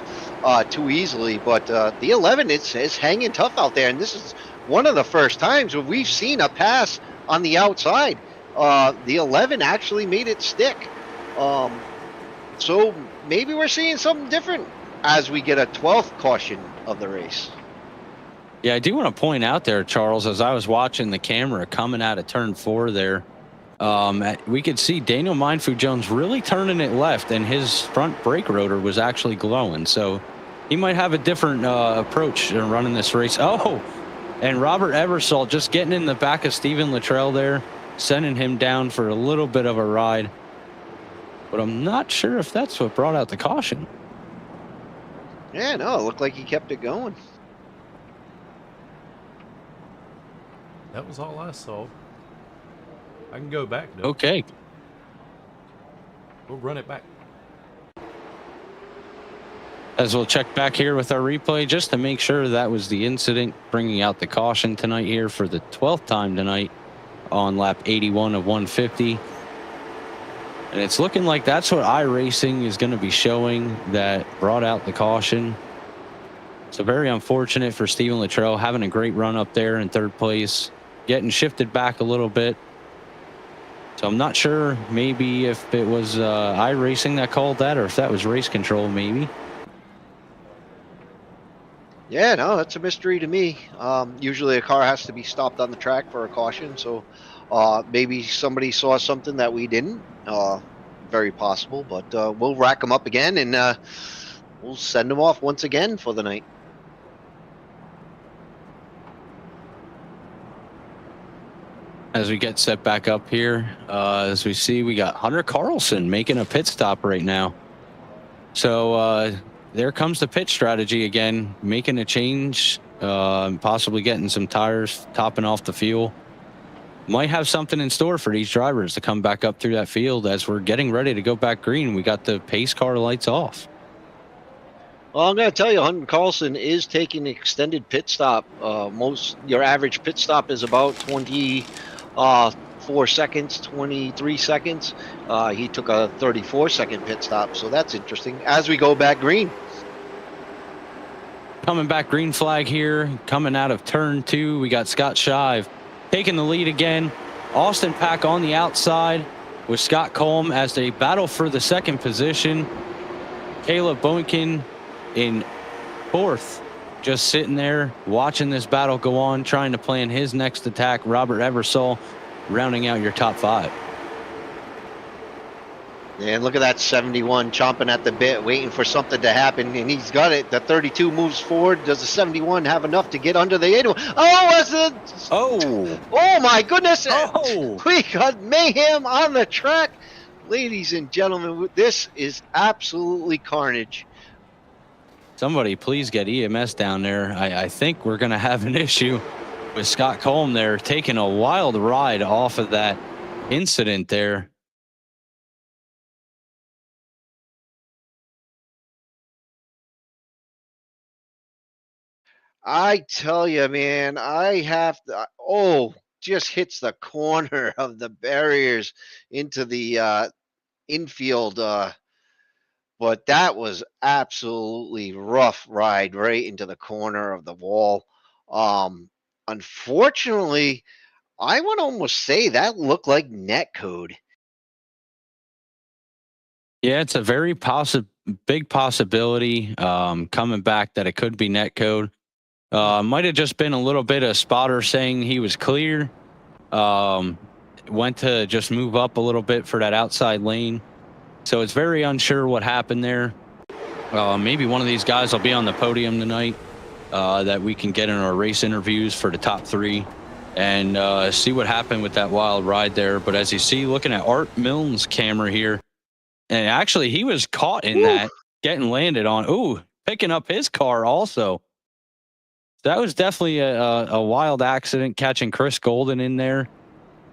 too easily, but the 11 is hanging tough out there, and this is one of the first times where we've seen a pass on the outside. The 11 actually made it stick, so maybe we're seeing something different as we get a 12th caution of the race. Yeah, I do want to point out there, Charles, as I was watching the camera coming out of turn 4 there, we could see Daniel Mindfu Jones really turning it left, and his front brake rotor was actually glowing. So he might have a different approach in running this race. Oh, and Robert Ebersol just getting in the back of Stephen Luttrell there, sending him down for a little bit of a ride. But I'm not sure if that's what brought out the caution. Yeah, no, it looked like he kept it going. That was all I saw. I can go back now. Okay. We'll run it back. As we'll check back here with our replay just to make sure that was the incident bringing out the caution tonight here for the 12th time tonight on lap 81 of 150. And it's looking like that's what iRacing is going to be showing that brought out the caution. So very unfortunate for Stephen Luttrell, having a great run up there in third place, getting shifted back a little bit. So I'm not sure maybe if it was iRacing that called that, or if that was race control maybe. Yeah, no, that's a mystery to me. Usually a car has to be stopped on the track for a caution, so maybe somebody saw something that we didn't. Very possible, but we'll rack them up again, and we'll send them off once again for the night. As we get set back up here, as we see, we got Hunter Carlson making a pit stop right now. So there comes the pit strategy again, making a change, possibly getting some tires, topping off the fuel. Might have something in store for these drivers to come back up through that field as we're getting ready to go back green. We got the pace car lights off. Well, I'm going to tell you, Hunter Carlson is taking an extended pit stop. Your average pit stop is about 24 seconds, 23 seconds. He took a 34-second pit stop, so that's interesting. As we go back green. Coming back green flag here, coming out of turn 2, we got Scott Shive taking the lead again. Austin Pack on the outside with Scott Colm as they battle for the second position. Caleb Boykin in fourth just sitting there watching this battle go on, trying to plan his next attack. Robert Eversole rounding out your top 5. And look at that 71 chomping at the bit, waiting for something to happen, and he's got it. The 32 moves forward. Does the 71 have enough to get under the 81? Oh my goodness! Oh! We got mayhem on the track. Ladies and gentlemen, this is absolutely carnage. Somebody please get EMS down there. I think we're going to have an issue with Scott Colm there, taking a wild ride off of that incident there. I tell you, man, I have to. Oh, just hits the corner of the barriers into the infield. But that was absolutely rough ride right into the corner of the wall. Unfortunately, I would almost say that looked like net code. Yeah, it's a very big possibility coming back that it could be net code. Might have just been a little bit of spotter saying he was clear. Went to just move up a little bit for that outside lane. So it's very unsure what happened there. Maybe one of these guys will be on the podium tonight that we can get in our race interviews for the top 3 and see what happened with that wild ride there. But as you see, looking at Art Milne's camera here, and actually he was caught in that, getting landed on. Ooh, picking up his car also. That was definitely a wild accident, catching Chris Golden in there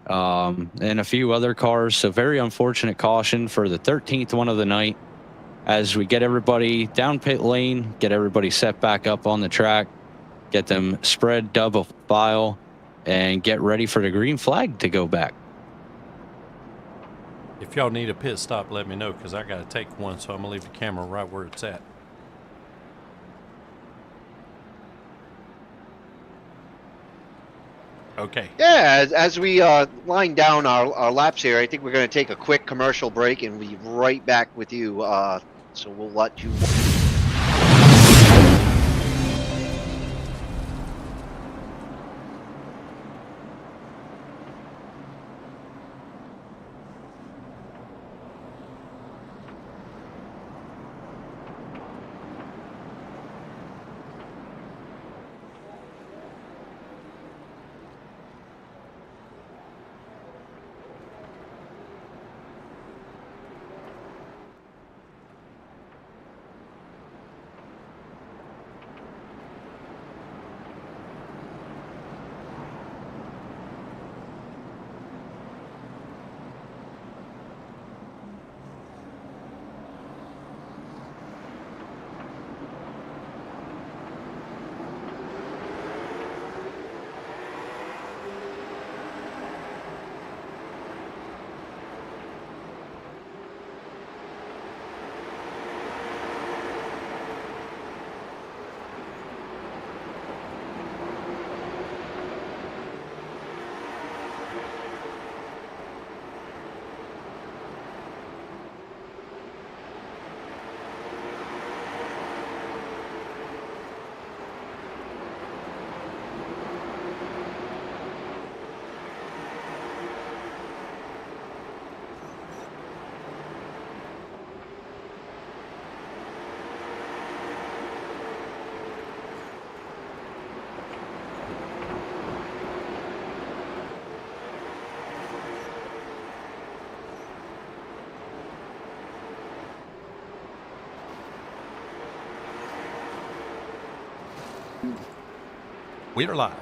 and a few other cars. So very unfortunate caution for the 13th one of the night as we get everybody down pit lane, get everybody set back up on the track, get them spread double file, and get ready for the green flag to go back. If y'all need a pit stop, let me know, because I got to take one, so I'm going to leave the camera right where it's at. Okay. Yeah, as we line down our laps here, I think we're going to take a quick commercial break and we'll be right back with you. So we'll let you. We are live.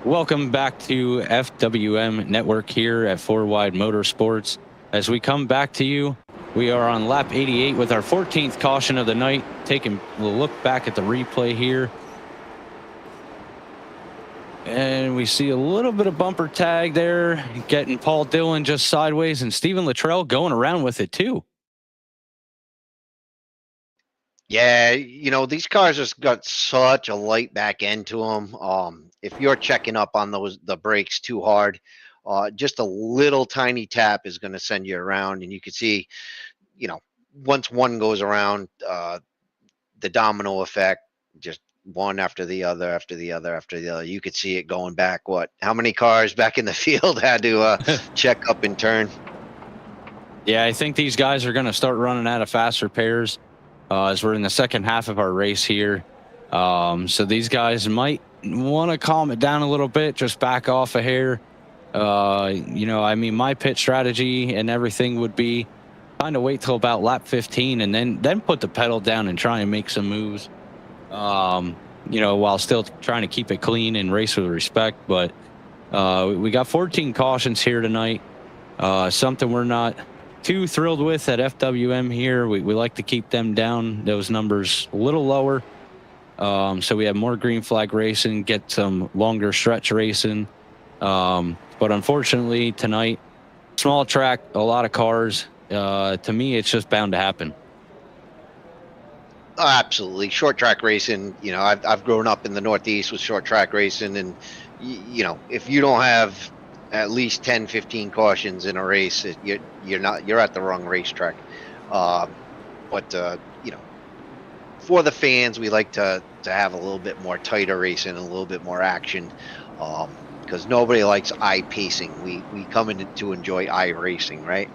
Welcome back to FWM Network here at 4 Wide Motorsports. As we come back to you, we are on lap 88 with our 14th caution of the night. Taking a look back at the replay here. And we see a little bit of bumper tag there, getting Paul Dillon just sideways and Stephen Luttrell going around with it too. Yeah, you know, these cars just got such a light back end to them. If you're checking up on the brakes too hard, just a little tiny tap is going to send you around. And you can see, you know, once one goes around, the domino effect, just one after the other, after the other, after the other. You could see it going back. What? How many cars back in the field had to check up and turn? Yeah, I think these guys are going to start running out of faster pairs as we're in the second half of our race here. So these guys might want to calm it down a little bit, just back off a hair. I mean, my pit strategy and everything would be kind of wait till about lap 15 and then put the pedal down and try and make some moves. While still trying to keep it clean and race with respect. But we got 14 cautions here tonight. Something we're not too thrilled with at FWM here. We like to keep them down, those numbers a little lower. So we have more green flag racing, get some longer stretch racing. But unfortunately tonight, small track, a lot of cars. To me, it's just bound to happen. Oh, absolutely. Short track racing, I've grown up in the Northeast with short track racing, and if you don't have at least 10, 15 cautions in a race, you're at the wrong racetrack. But for the fans, we like to have a little bit more tighter racing, a little bit more action, because nobody likes eye pacing. We come in to enjoy eye racing, right?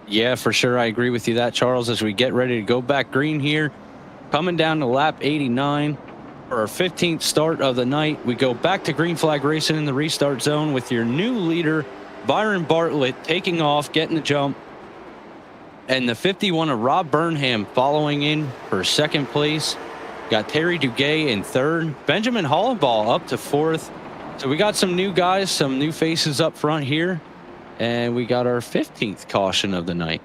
Yeah, for sure. I agree with you that, Charles, as we get ready to go back green here, coming down to lap 89 for our 15th start of the night. We go back to green flag racing in the restart zone with your new leader, Byron Bartlett, taking off, getting the jump. And the 51 of Rob Burnham following in for second place. Got Terry Duguay in third. Benjamin Hollenball up to fourth. So we got some new guys, some new faces up front here. And we got our 15th caution of the night.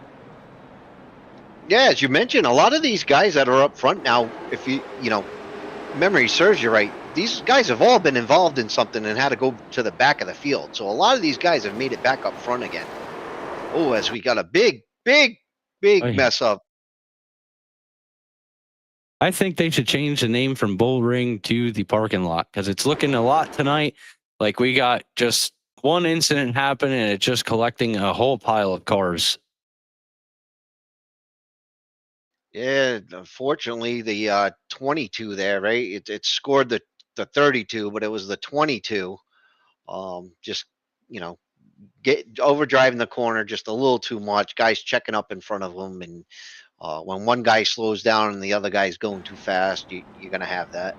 Yeah, as you mentioned, a lot of these guys that are up front now, if memory serves you right, these guys have all been involved in something and had to go to the back of the field. So a lot of these guys have made it back up front again. Oh, as we got a big mess up. I think they should change the name from Bullring to the parking lot, because it's looking a lot tonight like we got just one incident happen and it's just collecting a whole pile of cars. Yeah, unfortunately, the 22 there, right? It scored the 32, but it was the 22. Just get overdriving the corner just a little too much. Guys checking up in front of them, and when one guy slows down and the other guy's going too fast, you're gonna have that.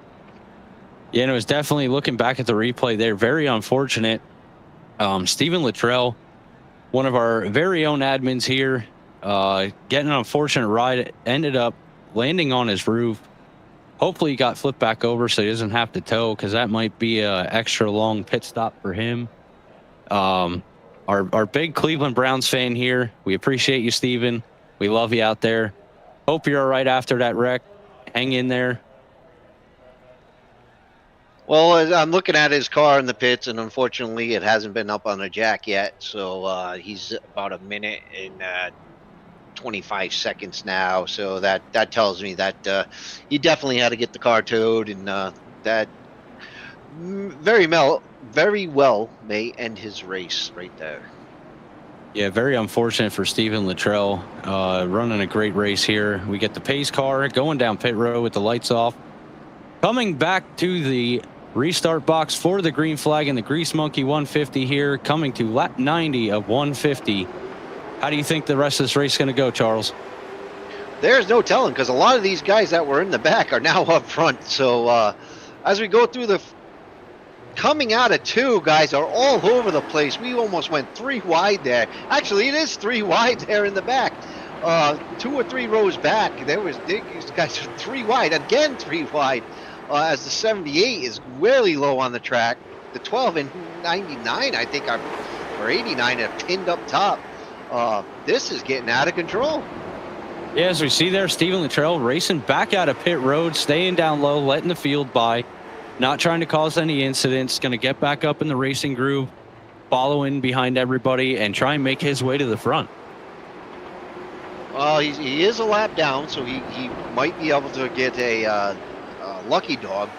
Yeah, and it was definitely, looking back at the replay there, very unfortunate. Stephen Luttrell, one of our very own admins here, getting an unfortunate ride, ended up landing on his roof. Hopefully he got flipped back over so he doesn't have to tow, because that might be a extra long pit stop for him. Our big Cleveland Browns fan here, we appreciate you, Stephen. We love you out there. Hope you're all right after that wreck. Hang in there. Well, I'm looking at his car in the pits, and unfortunately, it hasn't been up on a jack yet. So he's about a minute and 25 seconds now. So that tells me that he definitely had to get the car towed, and that very well may end his race right there. Yeah, very unfortunate for Stephen Luttrell, running a great race here. We get the pace car going down pit road with the lights off. Coming back to the restart box for the green flag and the Grease Monkey 150 here, coming to lap 90 of 150. How do you think the rest of this race is going to go, Charles? There's no telling, because a lot of these guys that were in the back are now up front. So as we go through coming out of two, guys are all over the place. We almost went 3 wide there. Actually, it is 3 wide there in the back. 2 or 3 rows back, these guys are 3 wide. Again, 3 wide. As the 78 is really low on the track. The 12 and 99, I think, or 89 are pinned up top. This is getting out of control. Yeah, as we see there, Stephen Luttrell racing back out of pit road, staying down low, letting the field by, not trying to cause any incidents, going to get back up in the racing groove, following behind everybody, and try and make his way to the front. Well, he is a lap down, so he might be able to get a lucky dog.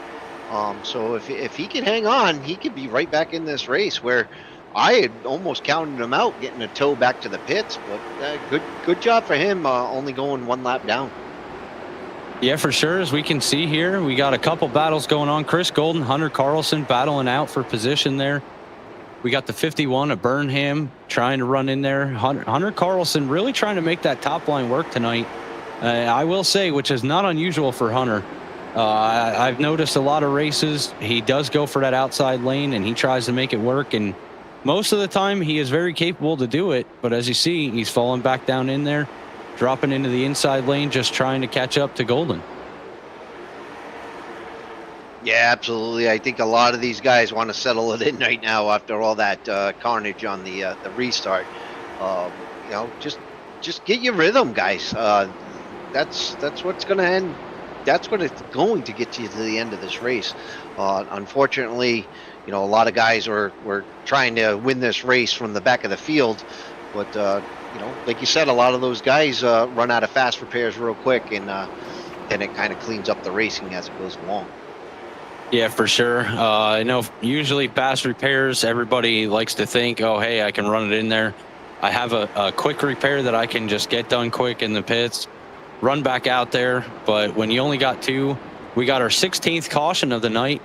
So if he can hang on, he could be right back in this race, where I had almost counted him out getting a tow back to the pits. But good job for him, only going 1 lap down. Yeah, for sure. As we can see here, we got a couple battles going on. Chris Golden, Hunter Carlson battling out for position there. We got the 51 of Burnham trying to run in there. Hunter Carlson really trying to make that top line work tonight. I will say, which is not unusual for Hunter. I've noticed a lot of races. He does go for that outside lane and he tries to make it work. And most of the time he is very capable to do it. But as you see, he's falling back down in there, dropping into the inside lane, just trying to catch up to Golden. Yeah, absolutely. I think a lot of these guys want to settle it in right now after all that carnage on the restart. You know, just get your rhythm, guys. That's what's going to end. That's what it's going to get you to the end of this race. Unfortunately, you know, a lot of guys were trying to win this race from the back of the field, but you know, like you said, a lot of those guys run out of fast repairs real quick, and then it kind of cleans up the racing as it goes along. Yeah, for sure. I know usually fast repairs, everybody likes to think, oh, hey, I can run it in there. I have a quick repair that I can just get done quick in the pits, run back out there. But when you only got two, we got our 16th caution of the night,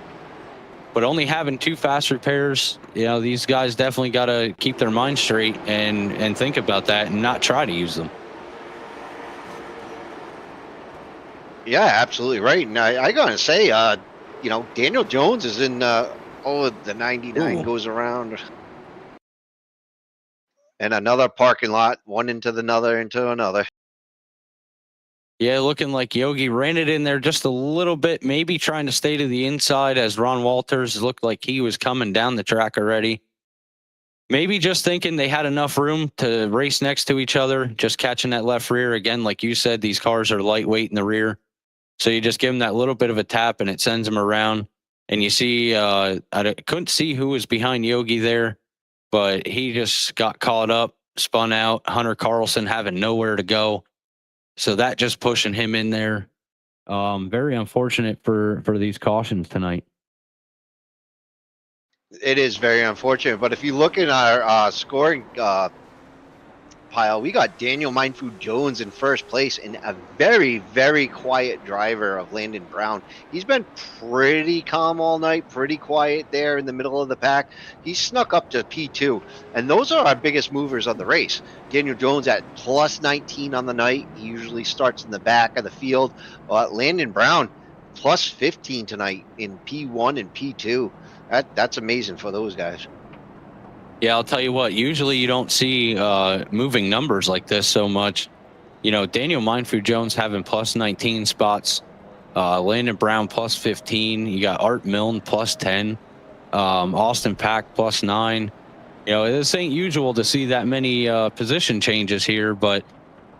but only having two fast repairs, you know, these guys definitely got to keep their mind straight and think about that and not try to use them. Yeah, absolutely right. And I gotta say, you know, Daniel Jones is in the 99 Ooh. goes around, and another parking lot, one into another. Yeah, looking like Yogi ran it in there just a little bit, maybe trying to stay to the inside as Ron Walters looked like he was coming down the track already. Maybe just thinking they had enough room to race next to each other, just catching that left rear. Again, like you said, these cars are lightweight in the rear. So you just give them that little bit of a tap and it sends them around. And you see, I couldn't see who was behind Yogi there, but he just got caught up, spun out. Hunter Carlson having nowhere to go. So that just pushing him in there. Very unfortunate for these cautions tonight. It is very unfortunate, but if you look in our scoring pile, we got Daniel Mindfood Jones in first place and a very, very quiet driver of Landon Brown. He's been pretty calm all night, pretty quiet there in the middle of the pack. He snuck up to P2, and those are our biggest movers of the race. Daniel Jones at plus 19 on the night. He usually starts in the back of the field. Landon Brown plus 15 tonight in P1 and P2. That's amazing for those guys. Yeah, I'll tell you what, usually you don't see moving numbers like this so much. You know, Daniel Mindfood Jones having plus 19 spots, Landon Brown plus 15. You got Art Milne plus 10, Austin Pack plus 9. You know, this ain't usual to see that many position changes here, but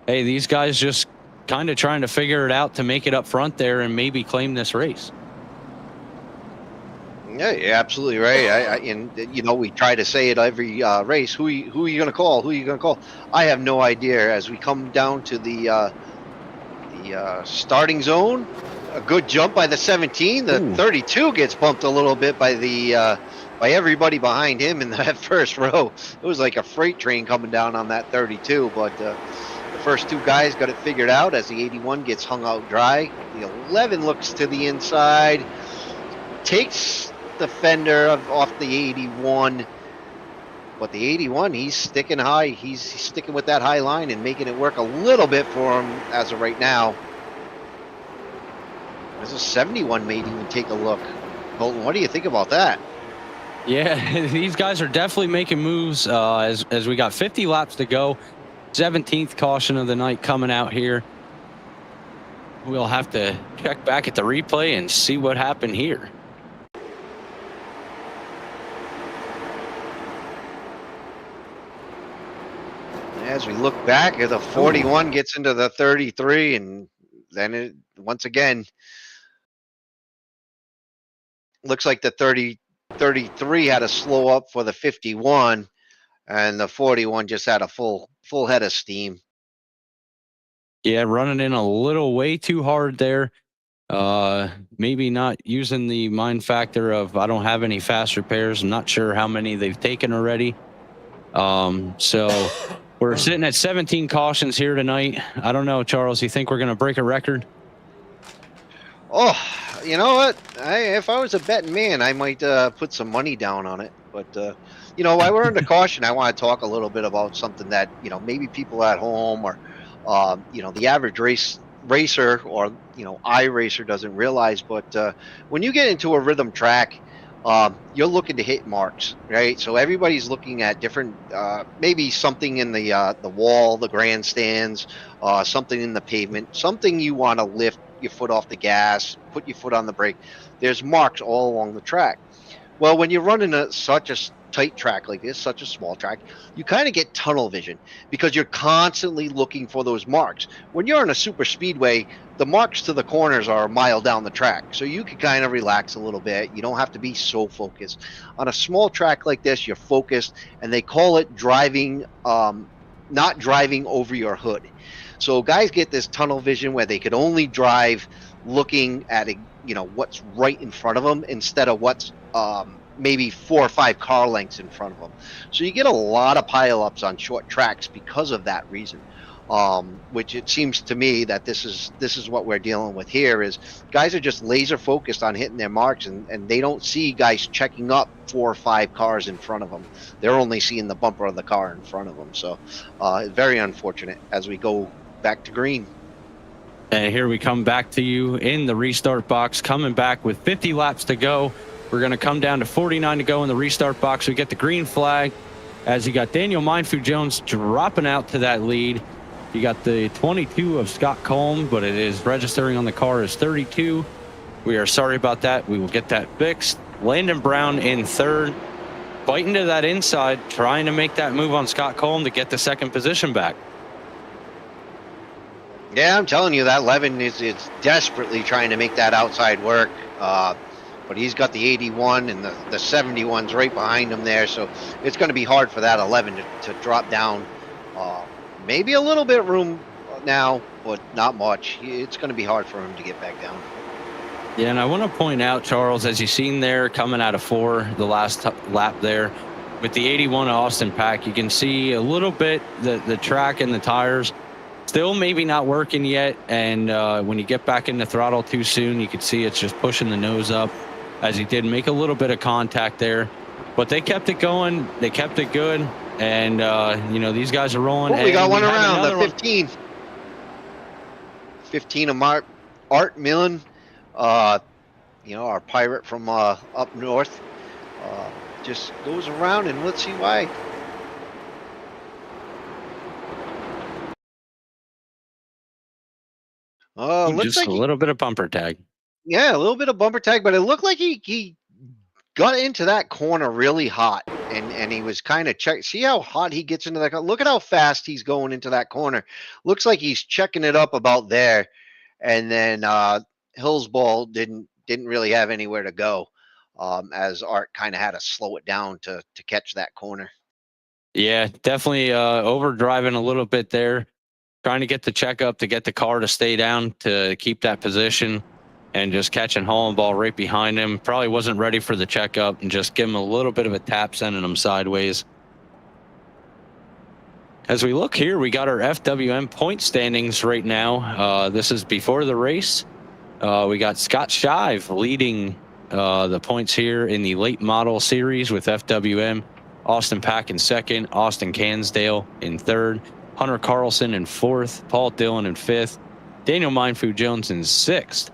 hey, these guys just kind of trying to figure it out to make it up front there and maybe claim this race. Yeah, you're absolutely right. And you know, we try to say it every race. Who are you going to call? Who are you going to call? I have no idea. As we come down to the starting zone, a good jump by the 17. The 32 gets bumped a little bit by the by everybody behind him in that first row. It was like a freight train coming down on that 32. But the first two guys got it figured out as the 81 gets hung out dry. The 11 looks to the inside, takes the fender off the 81, but the 81, he's sticking high. He's sticking with that high line and making it work a little bit for him as of right now. There's a 71 may even take a look. Colton, what do you think about that? Yeah, these guys are definitely making moves as we got 50 laps to go. 17th caution of the night coming out here. We'll have to check back at the replay and see what happened here. As we look back, the 41 gets into the 33, and then it once again looks like the 33 had to slow up for the 51, and the 41 just had a full head of steam. Yeah, running in a little way too hard there. Maybe not using the mind factor of I don't have any fast repairs. I'm not sure how many they've taken already. So we're sitting at 17 cautions here tonight. I don't know, Charles, you think we're going to break a record? Oh, you know what? If I was a betting man, I might put some money down on it. But while we're under caution, I want to talk a little bit about something that maybe people at home or the average racer or iRacer doesn't realize. But when you get into a rhythm track, you're looking to hit marks, right? So everybody's looking at different, maybe something in the wall, the grandstands, something in the pavement, something you want to lift your foot off the gas, put your foot on the brake. There's marks all along the track. Well, when you're running such a tight track like this, such a small track, you kind of get tunnel vision because you're constantly looking for those marks. When you're on a super speedway, the marks to the corners are a mile down the track, so you can kind of relax a little bit. You don't have to be so focused. On a small track like this, you're focused, and they call it driving, not driving over your hood. So guys get this tunnel vision where they could only drive looking at what's right in front of them instead of what's maybe 4 or 5 car lengths in front of them. So you get a lot of pileups on short tracks because of that reason. Which it seems to me that this is what we're dealing with here is guys are just laser focused on hitting their marks, and they don't see guys checking up 4 or 5 cars in front of them. They're only seeing the bumper of the car in front of them. So very unfortunate as we go back to green. And here we come back to you in the restart box, coming back with 50 laps to go. We're going to come down to 49 to go in the restart box. We get the green flag as you got Daniel Mindfu Jones dropping out to that lead. You got the 22 of Scott Colm, but it is registering on the car as 32. We are sorry about that. We will get that fixed. Landon Brown in third, fighting to that inside, trying to make that move on Scott Colm to get the second position back. Yeah, I'm telling you, that Levin is desperately trying to make that outside work. But he's got the 81 and the 71's right behind him there. So it's going to be hard for that 11 to drop down. Maybe a little bit room now, but not much. It's going to be hard for him to get back down. Yeah, and I want to point out, Charles, as you've seen there coming out of 4, the last lap there, with the 81 Austin Pack, you can see a little bit the track and the tires still maybe not working yet. And when you get back in the throttle too soon, you can see it's just pushing the nose up as he did make a little bit of contact there. But they kept it going. They kept it good. And, these guys are rolling. Oh, we got one around, the 15. 15 of Art Millen, our pirate from up north. Just goes around, and let's see why. Looks just like a little bit of bumper tag. Yeah, a little bit of bumper tag, but it looked like he got into that corner really hot, and he was kind of check. See how hot he gets into that. Look at how fast he's going into that corner. Looks like he's checking it up about there, and then Hillsball didn't really have anywhere to go, as Art kind of had to slow it down to catch that corner. Yeah, definitely overdriving a little bit there, trying to get the checkup to get the car to stay down to keep that position. And just catching Hollenball right behind him. Probably wasn't ready for the checkup and just give him a little bit of a tap, sending him sideways. As we look here, we got our FWM point standings right now. This is before the race. We got Scott Shive leading the points here in the late model series with FWM. Austin Pack in second. Austin Cansdale in third. Hunter Carlson in fourth. Paul Dillon in fifth. Daniel Mindfu Jones in sixth.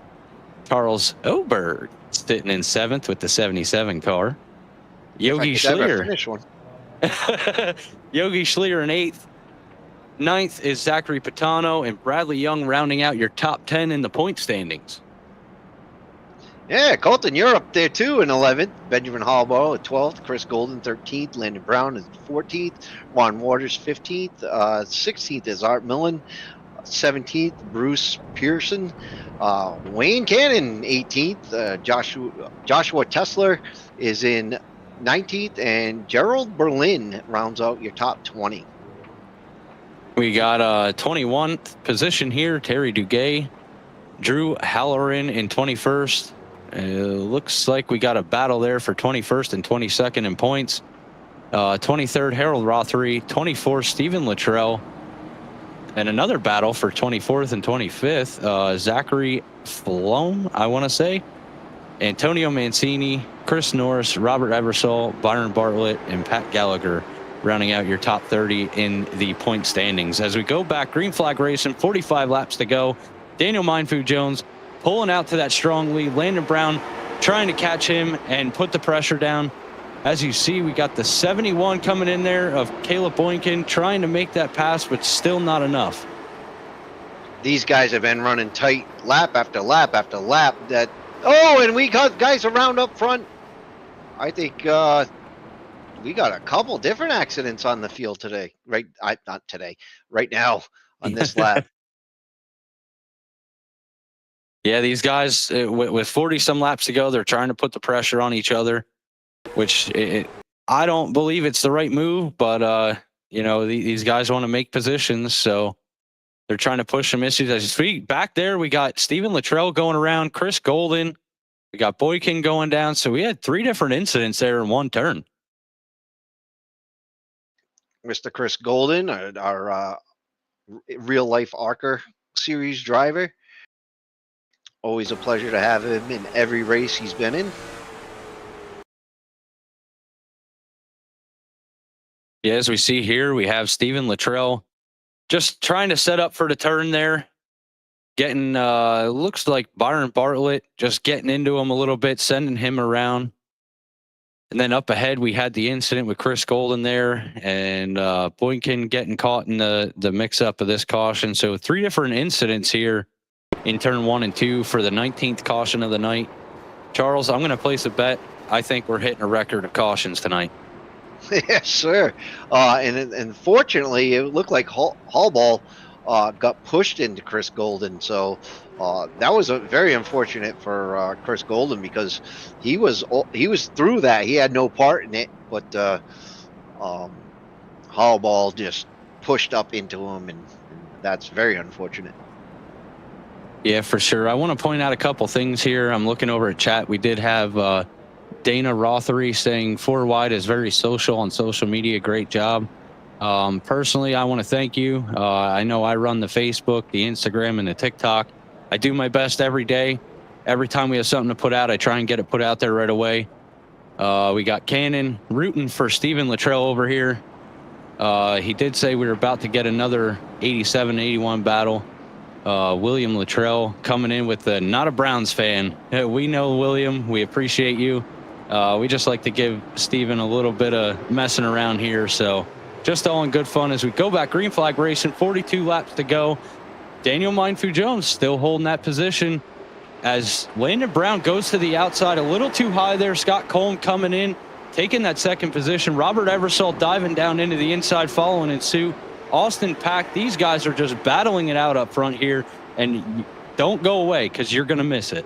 Charles Oberg sitting in seventh with the 77 car. Yogi Schlier. Yogi Schlier in eighth. Ninth is Zachary Patano and Bradley Young rounding out your top 10 in the point standings. Yeah, Colton, you're up there too in 11th. Benjamin Hallball at 12th. Chris Golden 13th. Landon Brown is 14th. Juan Waters 15th. 16th is Art Millen. 17th, Bruce Pearson. Wayne Cannon 18th. Joshua Tesler is in 19th, and Gerald Berlin rounds out your top 20. We got 21th position here, Terry Duguay. Drew Halloran in 21st. Looks like we got a battle there for 21st and 22nd in points. 23rd, Harold Rothery. 24th, Stephen Luttrell. And another battle for 24th and 25th. Zachary Flom, I want to say. Antonio Mancini, Chris Norris, Robert Eversole, Byron Bartlett, and Pat Gallagher rounding out your top 30 in the point standings. As we go back, green flag racing, 45 laps to go. Daniel Mindfu Jones pulling out to that strong lead. Landon Brown trying to catch him and put the pressure down. As you see, we got the 71 coming in there of Caleb Boynton trying to make that pass, but still not enough. These guys have been running tight lap after lap after lap. And we got guys around up front. I think we got a couple different accidents on the field today. Right now on this lap. Yeah, these guys, with 40 some laps to go, they're trying to put the pressure on each other, which I don't believe it's the right move, but these guys want to make positions, so they're trying to push some issues. As you see, back there, we got Stephen Luttrell going around, Chris Golden, we got Boykin going down, so we had 3 different incidents there in one turn. Mr. Chris Golden, our real life ARCA series driver. Always a pleasure to have him in every race he's been in. Yeah, as we see here, we have Stephen Luttrell just trying to set up for the turn there. Getting, looks like Byron Bartlett just getting into him a little bit, sending him around. And then up ahead, we had the incident with Chris Golden there, and Boynton getting caught in the mix-up of this caution. So 3 different incidents here in turn 1 and 2 for the 19th caution of the night. Charles, I'm going to place a bet. I think we're hitting a record of cautions tonight. Yes, sir. And fortunately, it looked like Hallball got pushed into Chris Golden. So that was very unfortunate for Chris Golden, because he was through that. He had no part in it, but Hallball just pushed up into him, and that's very unfortunate. Yeah, for sure. I want to point out a couple things here. I'm looking over at chat. We did have Dana Rothery saying 4 wide is very social on social media. Great job. Personally, I want to thank you. I know I run the Facebook, the Instagram, and the TikTok. I do my best every day. Every time we have something to put out, I try and get it put out there right away. We got Cannon rooting for Stephen Luttrell over here. He did say we were about to get another 87-81 battle. William Luttrell coming in with not a Browns fan. We know William. We appreciate you. We just like to give Steven a little bit of messing around here. So just all in good fun as we go back. Green flag racing, 42 laps to go. Daniel Mindfu Jones still holding that position as Landon Brown goes to the outside a little too high there. Scott Coleman coming in, taking that second position. Robert Eversole diving down into the inside, following in suit. Austin Pack, these guys are just battling it out up front here, and don't go away because you're going to miss it.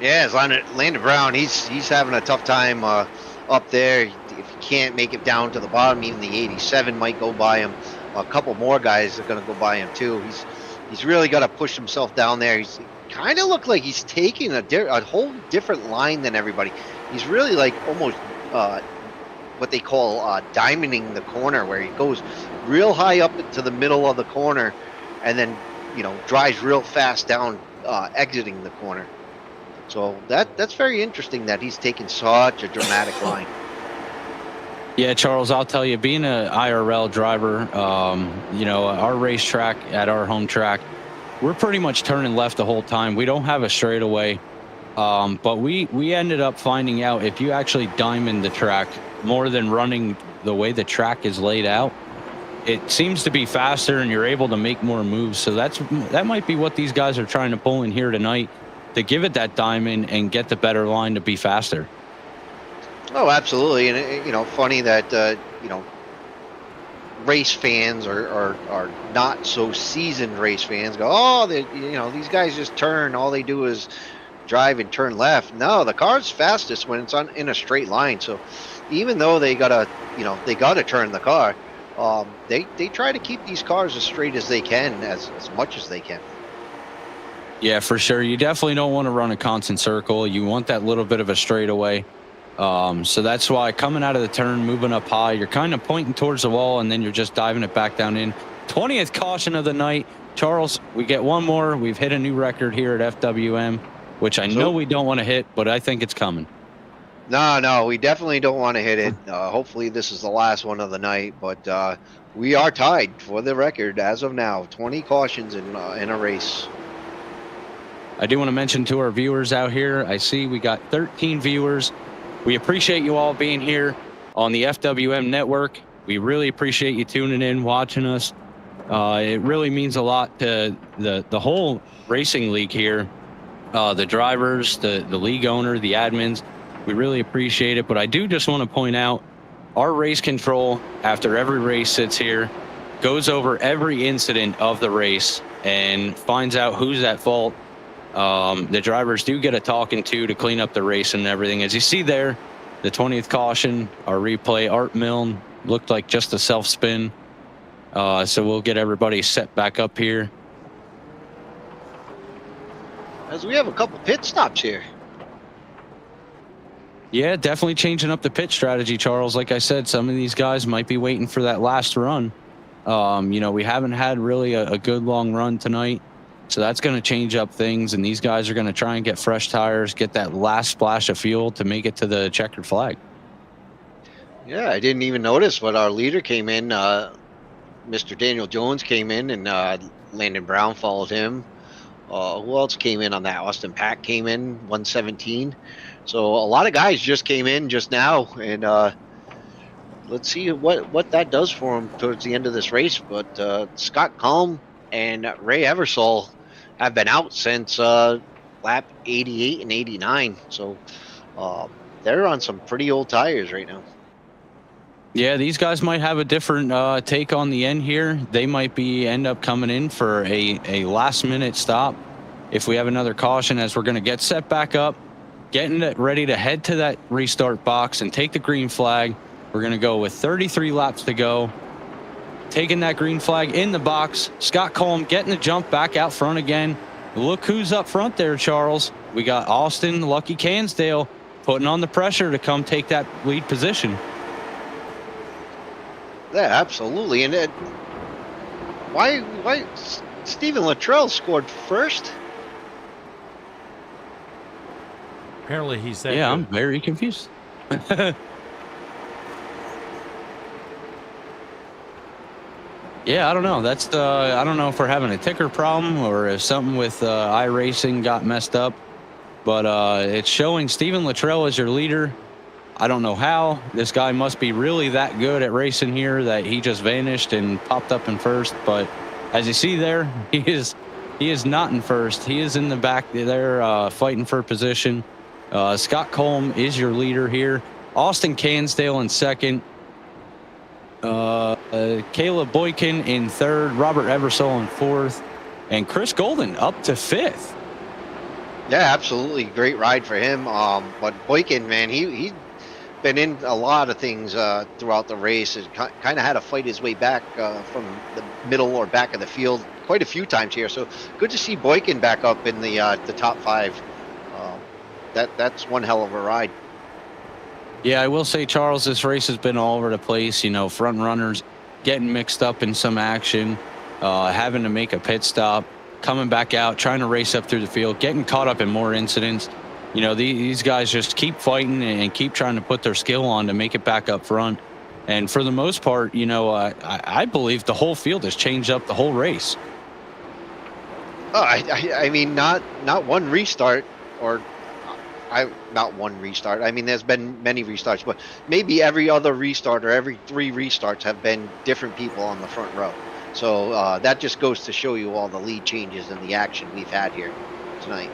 Yeah, Landon Brown, he's having a tough time up there. If you can't make it down to the bottom, even the 87 might go by him. A couple more guys are going to go by him too. He's really got to push himself down there. He's kind of look like he's taking a whole different line than everybody. He's really like almost what they call diamonding the corner, where he goes real high up to the middle of the corner and then drives real fast down exiting the corner. So that's very interesting that he's taking such a dramatic line. Yeah, Charles, I'll tell you, being an IRL driver, our racetrack at our home track, we're pretty much turning left the whole time. We don't have a straightaway, but we ended up finding out if you actually diamond the track more than running the way the track is laid out, it seems to be faster and you're able to make more moves. So that might be what these guys are trying to pull in here tonight, to give it that diamond and get the better line to be faster. Oh, absolutely. And funny that race fans are not so seasoned race fans go, these guys just turn, all they do is drive and turn left. No, the car's fastest when it's in a straight line. So even though they gotta turn the car, they try to keep these cars as straight as they can, as much as they can. Yeah, for sure. You definitely don't want to run a constant circle. You want that little bit of a straightaway. So that's why coming out of the turn, moving up high, you're kind of pointing towards the wall, and then you're just diving it back down in 20th caution of the night. Charles, we get one more. We've hit a new record here at FWM, which I know we don't want to hit, but I think it's coming. No, we definitely don't want to hit it. Hopefully this is the last one of the night, but we are tied for the record as of now. 20 cautions in a race. I do want to mention to our viewers out here, I see we got 13 viewers. We appreciate you all being here on the FWM network. We really appreciate you tuning in, watching us. It really means a lot to the whole racing league here. The drivers, the league owner, the admins. We really appreciate it. But I do just want to point out our race control after every race sits here, goes over every incident of the race and finds out who's at fault. The drivers do get a talking to clean up the race and everything. As you see there, the 20th caution, our replay, Art Milne, looked like just a self spin. So we'll get everybody set back up here. As we have a couple pit stops here. Yeah, definitely changing up the pit strategy, Charles. Like I said, some of these guys might be waiting for that last run. We haven't had really a good long run tonight. So that's going to change up things. And these guys are going to try and get fresh tires, get that last splash of fuel to make it to the checkered flag. Yeah, I didn't even notice, but our leader came in. Mr. Daniel Jones came in, and Landon Brown followed him. Who else came in on that? Austin Pack came in, 117. So a lot of guys just came in just now, and let's see what that does for them towards the end of this race. But Scott Culm and Ray Eversole have been out since lap 88 and 89. So they're on some pretty old tires right now. Yeah, these guys might have a different take on the end here. They might end up coming in for a last-minute stop if we have another caution, as we're going to get set back up, getting it ready to head to that restart box and take the green flag. We're going to go with 33 laps to go. Taking that green flag in the box. Scott Culm getting the jump back out front again. Look who's up front there, Charles. We got Austin Lucky Cansdale putting on the pressure to come take that lead position. Yeah, absolutely. And why Stephen Luttrell scored first? Apparently he said. Yeah, I'm very confused. Yeah, I don't know. I don't know if we're having a ticker problem or if something with iRacing got messed up, but it's showing Stephen Luttrell as your leader. I don't know how. This guy must be really that good at racing here that he just vanished and popped up in first. But as you see there, he is not in first. He is in the back there fighting for position. Scott Culm is your leader here. Austin Cansdale in second. Caleb Boykin in third. Robert Eversole in fourth. And Chris Golden up to fifth. Yeah, absolutely. Great ride for him. But Boykin, man, he's been in a lot of things throughout the race. It kind of had to fight his way back from the middle or back of the field quite a few times here. So good to see Boykin back up in the top five. That's one hell of a ride. Yeah, I will say, Charles, this race has been all over the place. Front runners getting mixed up in some action, having to make a pit stop, coming back out, trying to race up through the field, getting caught up in more incidents. These guys just keep fighting and keep trying to put their skill on to make it back up front. And for the most part, I believe the whole field has changed up the whole race. Oh, I mean, not one restart, or not one restart. I mean, there's been many restarts, but maybe every other restart or every 3 restarts have been different people on the front row. So that just goes to show you all the lead changes and the action we've had here tonight.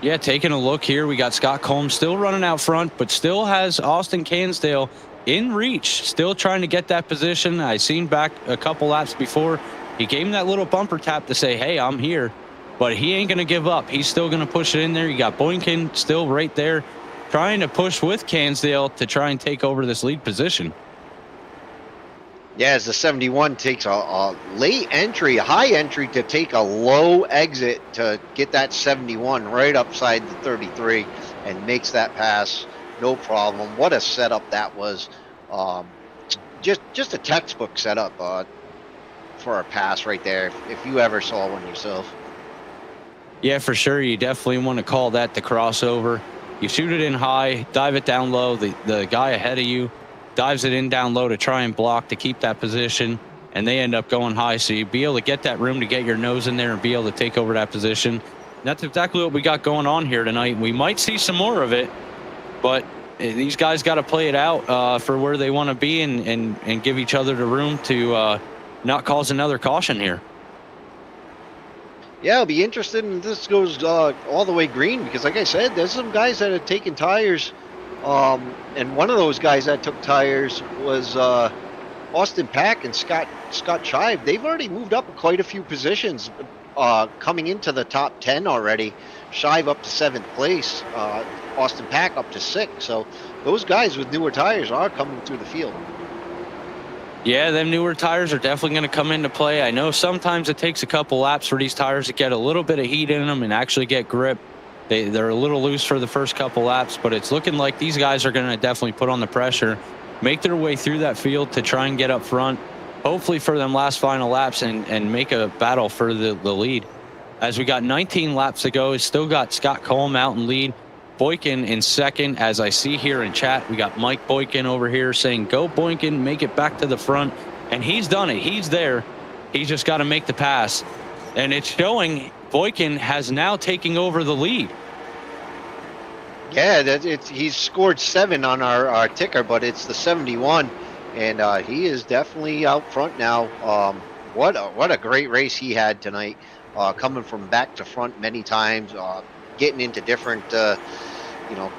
Yeah, taking a look here, we got Scott Culm still running out front, but still has Austin Cansdale in reach, still trying to get that position. I seen back a couple laps before, he gave him that little bumper tap to say, hey, I'm here, but he ain't going to give up. He's still going to push it in there. You got Boykin still right there trying to push with Cansdale to try and take over this lead position. Yeah, as the 71 takes a late entry, high entry to take a low exit to get that 71 right upside the 33 and makes that pass, no problem. What a setup that was. Just a textbook setup. for a pass right there if you ever saw one yourself. Yeah, for sure. You definitely want to call that the crossover. You shoot it in high, dive it down low. The guy ahead of you dives it in down low to try and block to keep that position, and they end up going high. So you be able to get that room to get your nose in there and be able to take over that position. And that's exactly what we got going on here tonight. We might see some more of it, but these guys got to play it out for where they want to be and give each other the room to not cause another caution here. Yeah, I'll be interested in this goes all the way green because, like I said, there's some guys that have taken tires, and one of those guys that took tires was Austin Pack and Scott Chive. They've already moved up quite a few positions, coming into the top 10 already. Shive up to 7th place, Austin Pack up to 6th. So those guys with newer tires are coming through the field. Yeah, them newer tires are definitely going to come into play. I know sometimes it takes a couple laps for these tires to get a little bit of heat in them and actually get grip. They're a little loose for the first couple laps, but it's looking like these guys are going to definitely put on the pressure, make their way through that field to try and get up front, hopefully for them last final laps and make a battle for the lead. As we got 19 laps to go, it's still got Scott Colm out in lead. Boykin in second. As I see here in chat, we got Mike Boykin over here saying, go Boykin, make it back to the front. And he's done it. He's there. He's just got to make the pass. And it's showing Boykin has now taken over the lead. Yeah, he's scored 7 on our ticker, but it's the 71. And he is definitely out front now. What a great race he had tonight. Coming from back to front many times, getting into different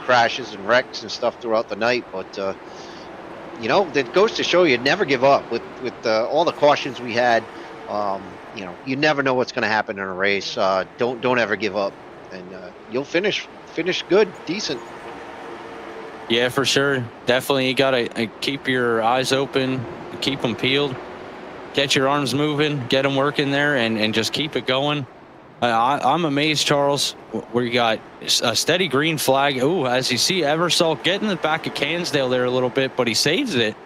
crashes and wrecks and stuff throughout the night. But that goes to show you never give up with all the cautions we had. You never know what's going to happen in a race. Don't ever give up, and you'll finish good, decent. Yeah, for sure. Definitely, you got to keep your eyes open, keep them peeled, get your arms moving, get them working there, and just keep it going. I'm amazed, Charles. We got a steady green flag. Ooh, as you see, Eversalt getting the back of Cansdale there a little bit, but he saves it.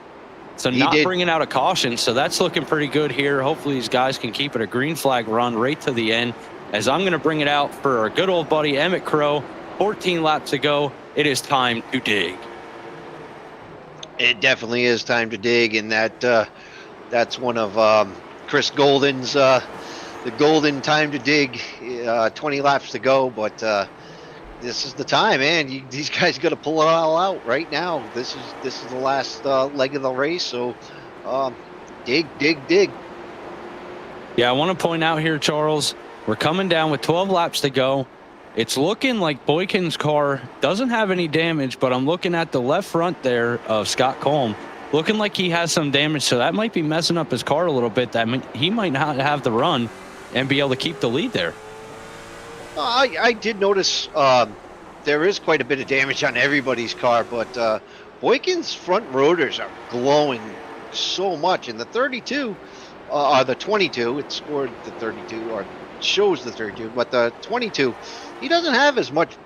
So not bringing out a caution. So that's looking pretty good here. Hopefully these guys can keep it a green flag run right to the end. As I'm going to bring it out for our good old buddy Emmett Crow. 14 laps to go. It is time to dig. It definitely is time to dig, and that's one of Chris Golden's. The golden time to dig, 20 laps to go, but this is the time, man. These guys got to pull it all out right now. This is the last leg of the race, so dig. Yeah, I want to point out here, Charles, we're coming down with 12 laps to go. It's looking like Boykin's car doesn't have any damage, but I'm looking at the left front there of Scott Colm, looking like he has some damage, so that might be messing up his car a little bit. He might not have the run and be able to keep the lead there. I did notice there is quite a bit of damage on everybody's car, but Boykin's front rotors are glowing so much. And the 32, the 22, it scored the 32, or shows the 32, but the 22, he doesn't have as much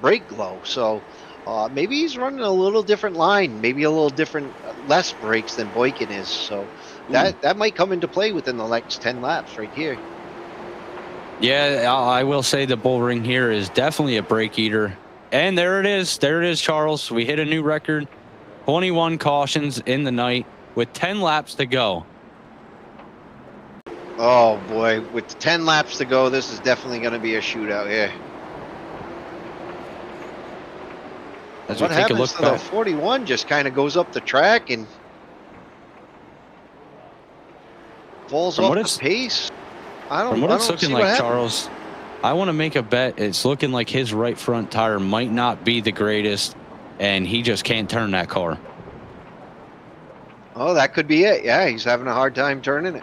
brake glow. So maybe he's running a little different line, maybe a little different, less brakes than Boykin is. So that might come into play within the next 10 laps right here. Yeah, I will say the Bullring here is definitely a brake eater. And there it is. There it is, Charles. We hit a new record. 21 cautions in the night with 10 laps to go. Oh, boy. With 10 laps to go, this is definitely going to be a shootout here. As what we take a happens look to back. the 41 just kind of goes up the track and falls off the pace. From what it's looking like, Charles, I want to make a bet. It's looking like his right front tire might not be the greatest, and he just can't turn that car. Oh, that could be it. Yeah, he's having a hard time turning it.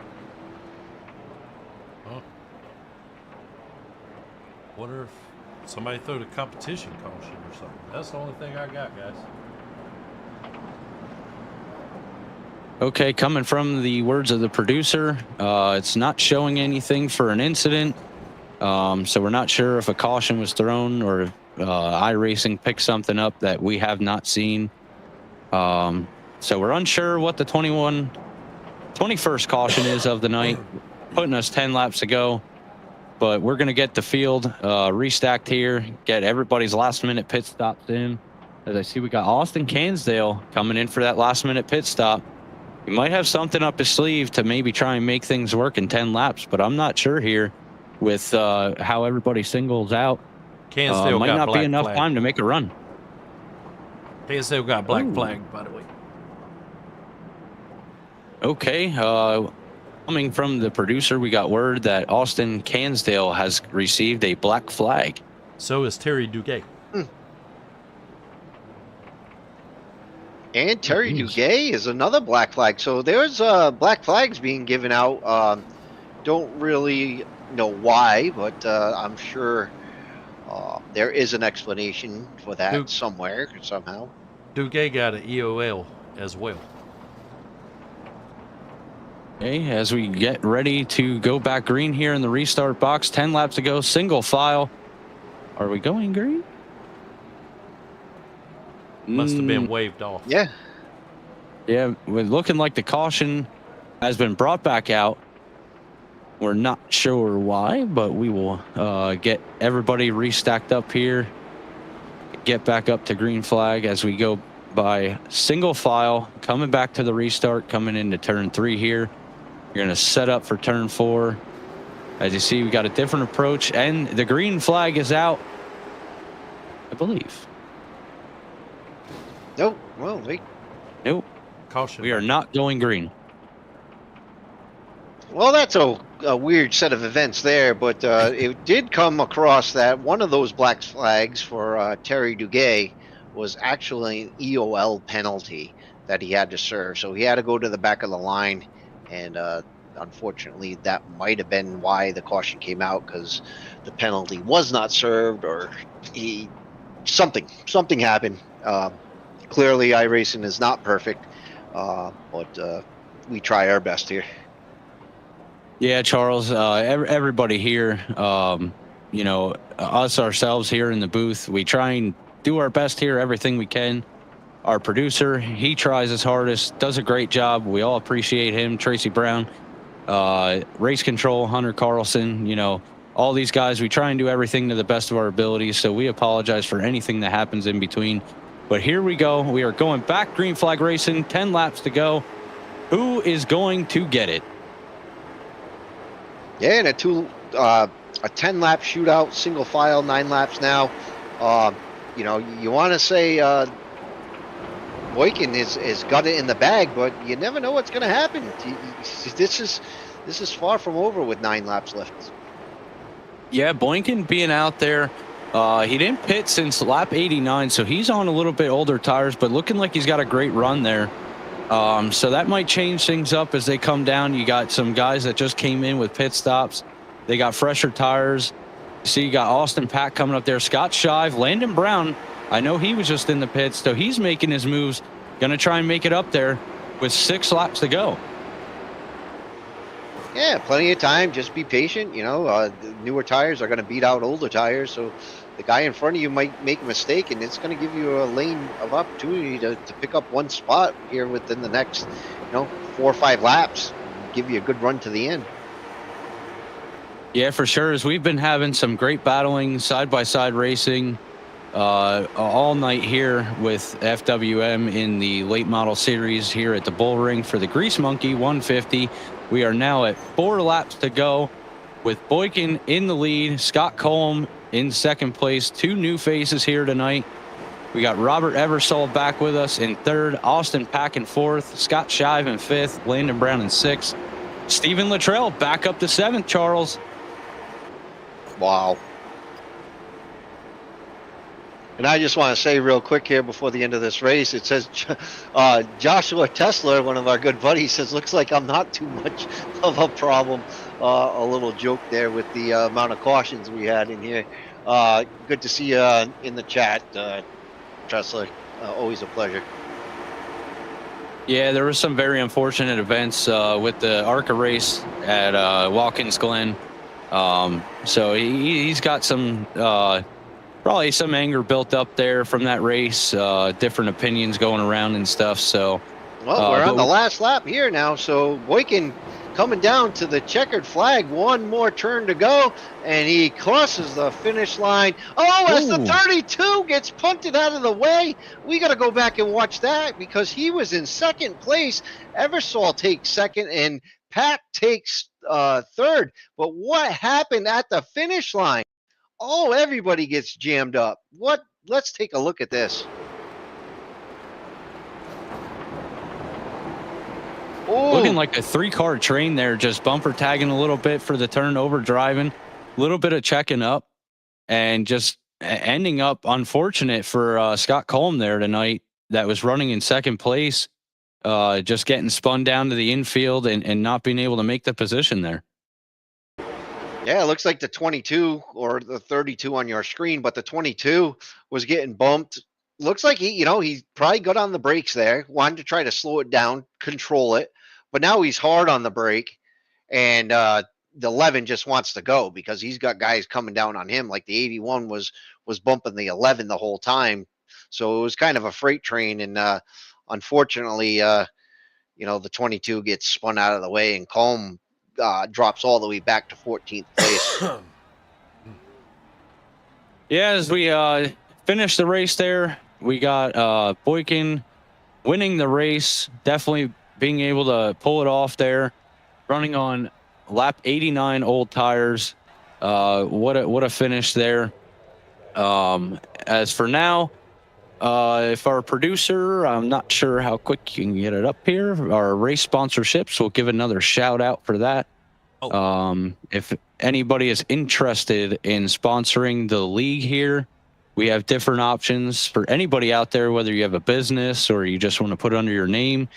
Oh. Wonder if somebody threw the competition caution or something. That's the only thing I got, guys. Okay, coming from the words of the producer, it's not showing anything for an incident. So we're not sure if a caution was thrown or if iRacing picked something up that we have not seen. So we're unsure what the 21 21st caution is of the night, putting us 10 laps to go. But we're going to get the field restacked here, get everybody's last-minute pit stops in. As I see, we got Austin Cansdale coming in for that last-minute pit stop. He might have something up his sleeve to maybe try and make things work in 10 laps, but I'm not sure here with how everybody singles out. Cansdale might got not be black enough flag. time to make a run. Cansdale got black Ooh. flag, by the way. Okay, coming from the producer, we got word that Austin Cansdale has received a black flag. So is Terry Duguay. And Terry Jeez. Duguay is another black flag. So there's black flags being given out. Don't really know why, but I'm sure there is an explanation for that Duke. somewhere, somehow. Duguay got an EOL as well. Okay, as we get ready to go back green here in the restart box, 10 laps to go, single file. Are we going green? Must have been waved off. Yeah. Yeah, we're looking like the caution has been brought back out. We're not sure why, but we will get everybody restacked up here. Get back up to green flag as we go by single file, coming back to the restart, coming into turn 3 here. You're going to set up for turn 4. As you see, we got a different approach, and the green flag is out, I believe. Nope. Well, wait. Nope, Caution. we are not going green. Well, that's a weird set of events there, but it did come across that one of those black flags for Terry Duguay was actually an EOL penalty that he had to serve. So he had to go to the back of the line, and unfortunately, that might have been why the caution came out, because the penalty was not served, or something happened. Clearly, iRacing is not perfect, but we try our best here. Yeah, Charles, everybody here, you know, us ourselves here in the booth, we try and do our best here, everything we can. Our producer, he tries his hardest, does a great job. We all appreciate him. Tracy Brown, race control, Hunter Carlson, you know, all these guys, we try and do everything to the best of our abilities. So we apologize for anything that happens in between. But here we go. We are going back green flag racing, 10 laps to go. Who is going to get it? Yeah, and a 10-lap shootout, single file, 9 laps now. You know, you want to say Boykin is got it in the bag, but you never know what's going to happen. This is far from over with 9 laps left. Yeah, Boykin being out there. He didn't pit since lap 89, so he's on a little bit older tires, but looking like he's got a great run there. So that might change things up as they come down. You got some guys that just came in with pit stops. They got fresher tires. See, you got Austin Pack coming up there. Scott Shive, Landon Brown. I know he was just in the pits, so he's making his moves. Going to try and make it up there with 6 laps to go. Yeah, plenty of time. Just be patient. You know, the newer tires are going to beat out older tires, so the guy in front of you might make a mistake, and it's going to give you a lane of opportunity to pick up one spot here within the next, 4 or 5 laps. Give you a good run to the end. Yeah, for sure. As we've been having some great battling, side-by-side racing all night here with FWM in the late model series here at the Bullring for the Grease Monkey 150. We are now at 4 laps to go with Boykin in the lead, Scott Colm in second place. 2 new faces here tonight. We got Robert Eversole back with us in third, Austin Pack in fourth, Scott Shive in fifth, Landon Brown in sixth, Stephen Luttrell back up to 7th, Charles. Wow. And I just want to say real quick here before the end of this race, it says Joshua Tesla, one of our good buddies, says, looks like I'm not too much of a problem. A little joke there with the amount of cautions we had in here. Good to see you in the chat, Tesla. Always a pleasure. Yeah, there was some very unfortunate events with the ARCA race at Watkins Glen. So he's got some probably some anger built up there from that race, different opinions going around and stuff. So Well, we're on the But last lap here now, so Boykin coming down to the checkered flag. One more turn to go, and he crosses the finish line. Oh, as the Ooh. 32 gets punted out of the way, we got to go back and watch that because he was in second place. Eversole takes second, and Pat takes third. But what happened at the finish line? Oh, everybody gets jammed up. What? Let's take a look at this. looking Oh, like a 3-car train there, just bumper tagging a little bit for the turnover driving, a little bit of checking up, and just ending up unfortunate for Scott Colm there tonight that was running in second place, just getting spun down to the infield and not being able to make the position there. yeah, it looks like the 22 or the 32 on your screen, but the 22 was getting bumped. Looks like he probably got on the brakes there, wanted to try to slow it down, control it, but now he's hard on the brake, and the 11 just wants to go because he's got guys coming down on him. Like the 81 was bumping the 11 the whole time, so it was kind of a freight train, and unfortunately, the 22 gets spun out of the way, and Colm drops all the way back to 14th place. Yeah, as we finish the race there, we got Boykin winning the race, definitely being able to pull it off there, running on lap 89 old tires. What a finish there. As for now, if our producer, I'm not sure how quick you can get it up here, our race sponsorships, we'll give another shout out for that. If anybody is interested in sponsoring the league here, we have different options for anybody out there, whether you have a business or you just want to put it under your name.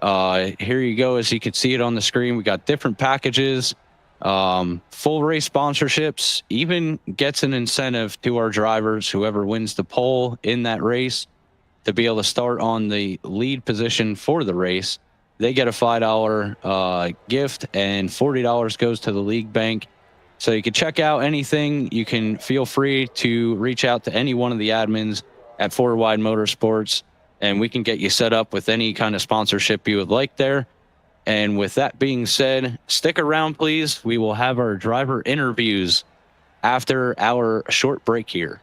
Here you go. As you can see it on the screen, we got different packages, full race sponsorships, even gets an incentive to our drivers, whoever wins the pole in that race, to be able to start on the lead position for the race. They get a $5 gift, and $40 goes to the league bank. So you can check out anything. You can feel free to reach out to any one of the admins at Four Wide Motorsports, and we can get you set up with any kind of sponsorship you would like there. And with that being said, stick around, please. We will have our driver interviews after our short break here.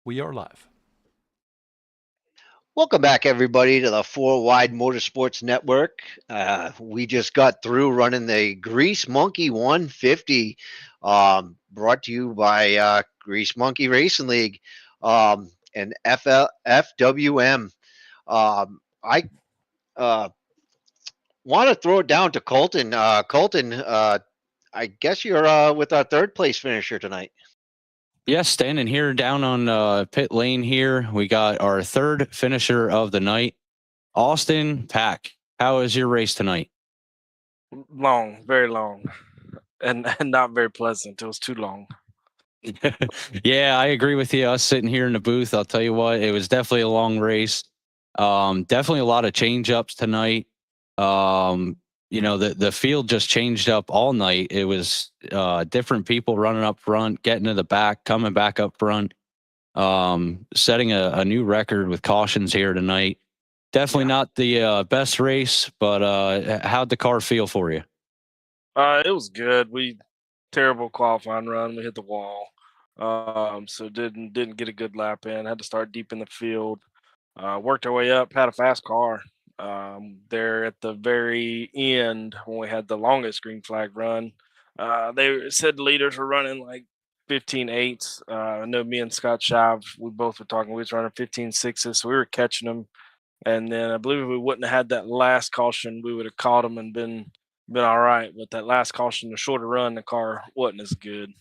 We are live. Welcome back, everybody, to the Four Wide Motorsports Network. We just got through running the Grease Monkey 150, brought to you by Grease Monkey Racing League and FWM. I want to throw it down to Colton. Colton, I guess you're with our third place finisher tonight. Yes, standing here down on pit lane here. We got our third finisher of the night, Austin Pack. How is your race tonight? Long, very long, and not very pleasant. It was too long. Yeah, I agree with you. Us sitting here in the booth, I'll tell you what, it was definitely a long race. Definitely a lot of change ups tonight. The field just changed up all night. It was different people running up front, getting to the back, coming back up front, setting a new record with cautions here tonight. Definitely not the best race, but how'd the car feel for you? It was good. Terrible qualifying run. We hit the wall, so didn't get a good lap in. Had to start deep in the field. Worked our way up. Had a fast car. There at the very end when we had the longest green flag run, they said the leaders were running like 15.8s. I know me and Scott Shive, we both were talking. We was running 15.6s, so we were catching them. And then I believe if we wouldn't have had that last caution, we would have caught them and been all right. But that last caution, the shorter run, the car wasn't as good.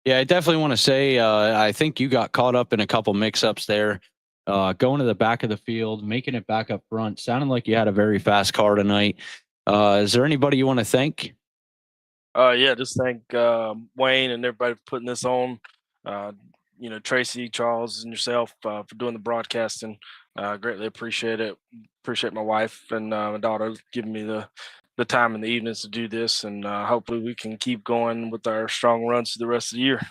Yeah, I definitely want to say I think you got caught up in a couple mix-ups there. Going to the back of the field, making it back up front. Sounded like you had a very fast car tonight. Is there anybody you want to thank? Yeah, just thank Wayne and everybody for putting this on. Tracy, Charles, and yourself for doing the broadcasting. Greatly appreciate it. Appreciate my wife and my daughter giving me the time in the evenings to do this, and hopefully we can keep going with our strong runs through the rest of the year.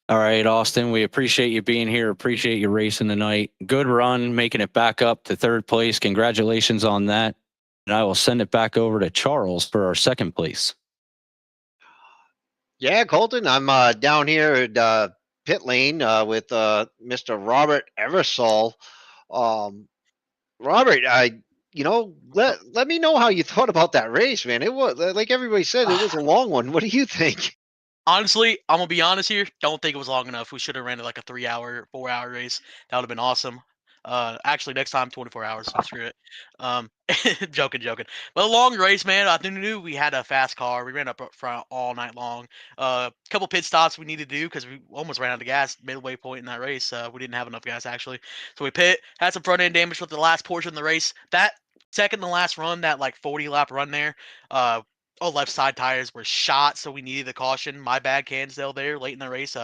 All right, Austin, we appreciate you being here. Appreciate you racing tonight. Good run, making it back up to third place. Congratulations on that. And I will send it back over to Charles for our second place. Yeah, Colton, I'm down here at pit lane with Mr. Robert Eversole. Robert, let me know how you thought about that race, man. It was like everybody said, it was a long one. What do you think? Honestly, I'm gonna be honest here. Don't think it was long enough. We should have ran it like a 3-hour, 4-hour race. That would have been awesome. Actually, next time 24 hours. Screw it. Joking. But a long race, man. I knew we had a fast car. We ran up front all night long. Couple pit stops we needed to do because we almost ran out of gas midway point in that race. We didn't have enough gas actually, so we pit. Had some front end damage with the last portion of the race. That second to last run, that like 40 lap run there. All left side tires were shot, so we needed the caution. My bad, Cansdale there late in the race.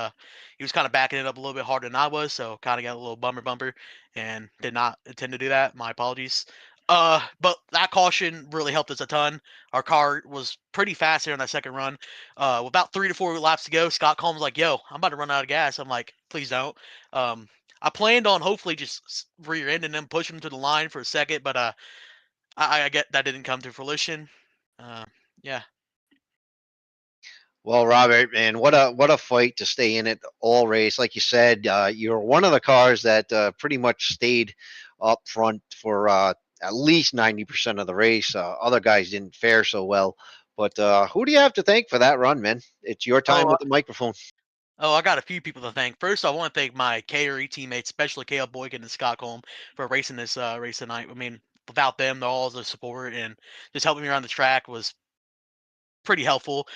He was kind of backing it up a little bit harder than I was, so kind of got a little bumper, and did not intend to do that. My apologies. But that caution really helped us a ton. Our car was pretty fast here on that second run. With about 3 to 4 laps to go, Scott Combs was like, "Yo, I'm about to run out of gas." I'm like, "Please don't." I planned on hopefully just rear-ending them, pushing them to the line for a second, but I get that didn't come to fruition. Yeah. Well, Robert, man, what a fight to stay in it all race. Like you said, you're one of the cars that pretty much stayed up front for at least 90% of the race. Other guys didn't fare so well. But who do you have to thank for that run, man? It's your time with the microphone. I got a few people to thank. First, I want to thank my KRE teammates, especially Caleb Boykin and Scott Colm, for racing this race tonight. I mean, without them, all the support and just helping me around the track was pretty helpful.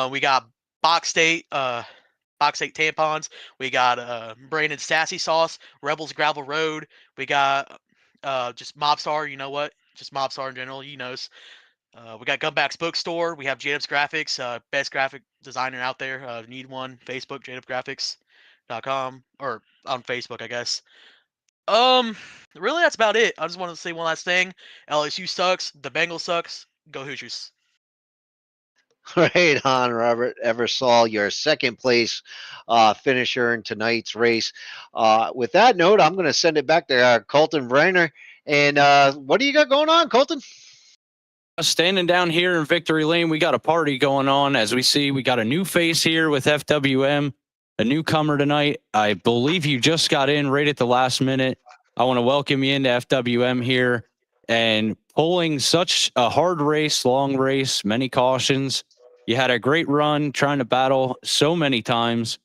We got Box State tampons. We got Brandon's Sassy Sauce, Rebels Gravel Road. We got just Mobstar. You know what? Just Mobstar in general. You knows. We got Gunback's Bookstore. We have Jadub's Graphics, best graphic designer out there. Need one? Facebook, jadubgraphics.com, or on Facebook, I guess. Really, that's about it. I just want to say one last thing. LSU sucks. The Bengals sucks. Go Hoosiers. Right on, Robert Eversole, your second place finisher in tonight's race. With that note, I'm going to send it back to Colton Brenner. And what do you got going on, Colton? Standing down here in Victory Lane, we got a party going on. As we see, we got a new face here with FWM. a newcomer tonight. I believe you just got in right at the last minute. I want to welcome you into FWM here and pulling such a hard race, long race, many cautions. You had a great run trying to battle so many times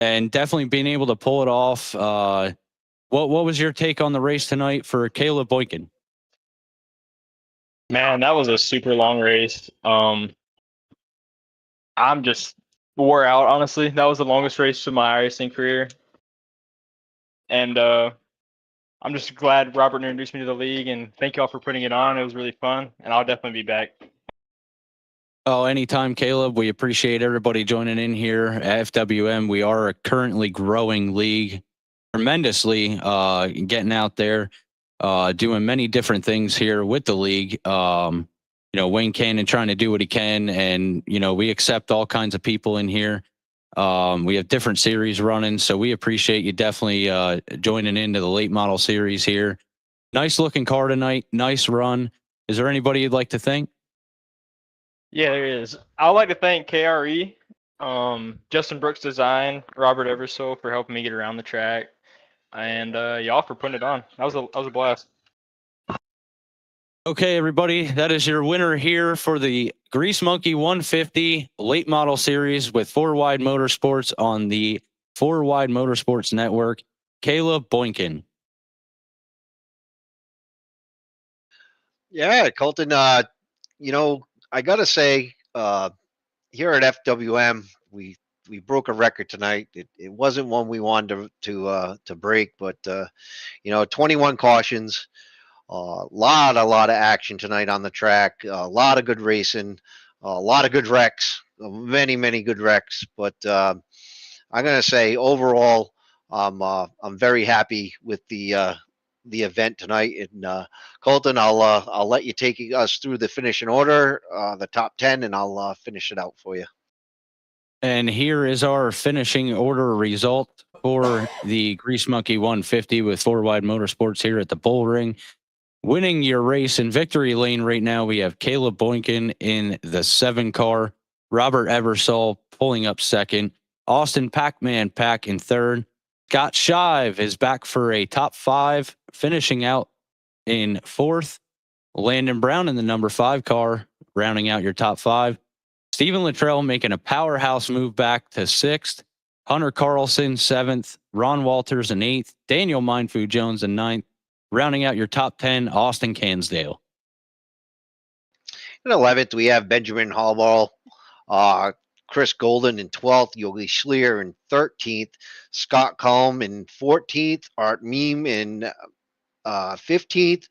and definitely being able to pull it off. What was your take on the race tonight for Caleb Boykin? Man, that was a super long race. I'm just wore out, honestly. That was the longest race of my racing career. And I'm just glad Robert introduced me to the league, and thank y'all for putting it on. It was really fun, and I'll definitely be back. Oh, anytime, Caleb. We appreciate everybody joining in here at FWM. We are a currently growing league tremendously, getting out there, doing many different things here with the league. Wayne Cannon trying to do what he can, and, we accept all kinds of people in here. We have different series running, so we appreciate you definitely joining into the late model series here. Nice looking car tonight. Nice run. Is there anybody you'd like to thank? Yeah, there is. I'd like to thank KRE, Justin Brooks Design, Robert Eversole for helping me get around the track, and y'all for putting it on. That was a blast. Okay, everybody, that is your winner here for the Grease Monkey 150 late model series with 4Wide Motorsports on the 4Wide Motorsports Network, Caleb Boykin. Yeah, Colton. I gotta say, here at FWM, we broke a record tonight. It wasn't one we wanted to break, but 21 cautions, a lot of action tonight on the track, a lot of good racing, a lot of good wrecks, many good wrecks. But I'm gonna say overall, I'm very happy with the event tonight. And Colton, I'll let you take us through the finishing order, the top 10, and I'll finish it out for you. And here is our finishing order result for the Grease Monkey 150 with 4Wide Motorsports here at the Bullring. Winning your race in victory lane right now, we have Caleb Boykin in the 7 car, Robert Eversole pulling up second, Austin Pac-Man Pack in third, Scott Shive is back for a top 5, finishing out in fourth, Landon Brown in the number 5 car, rounding out your top 5. Stephen Luttrell making a powerhouse move back to 6th. Hunter Carlson 7th. Ron Walters in 8th. Daniel Mindfood Jones in 9th. Rounding out your top 10, Austin Cansdale. In 11th, we have Benjamin Hallball, Chris Golden in 12th, Yogi Schleer in 13th, Scott Culm in 14th, Art Meme in 15th,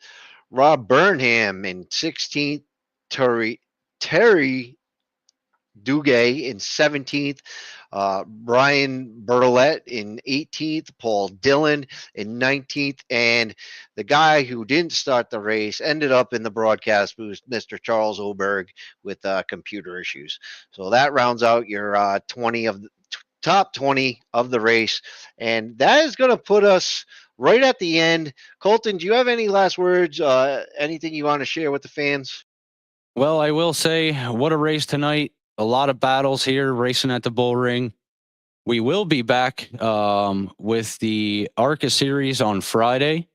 Rob Burnham in 16th, Terry Duguay in 17th, Brian Bertolette in 18th, Paul Dillon in 19th, and the guy who didn't start the race ended up in the broadcast booth, Mr. Charles Oberg, with computer issues. So that rounds out your top 20 of the race, and that is going to put us right at the end. Colton, do you have any last words? Anything you want to share with the fans? Well, I will say, what a race tonight. A lot of battles here racing at the Bullring. We will be back with the ARCA series on Friday.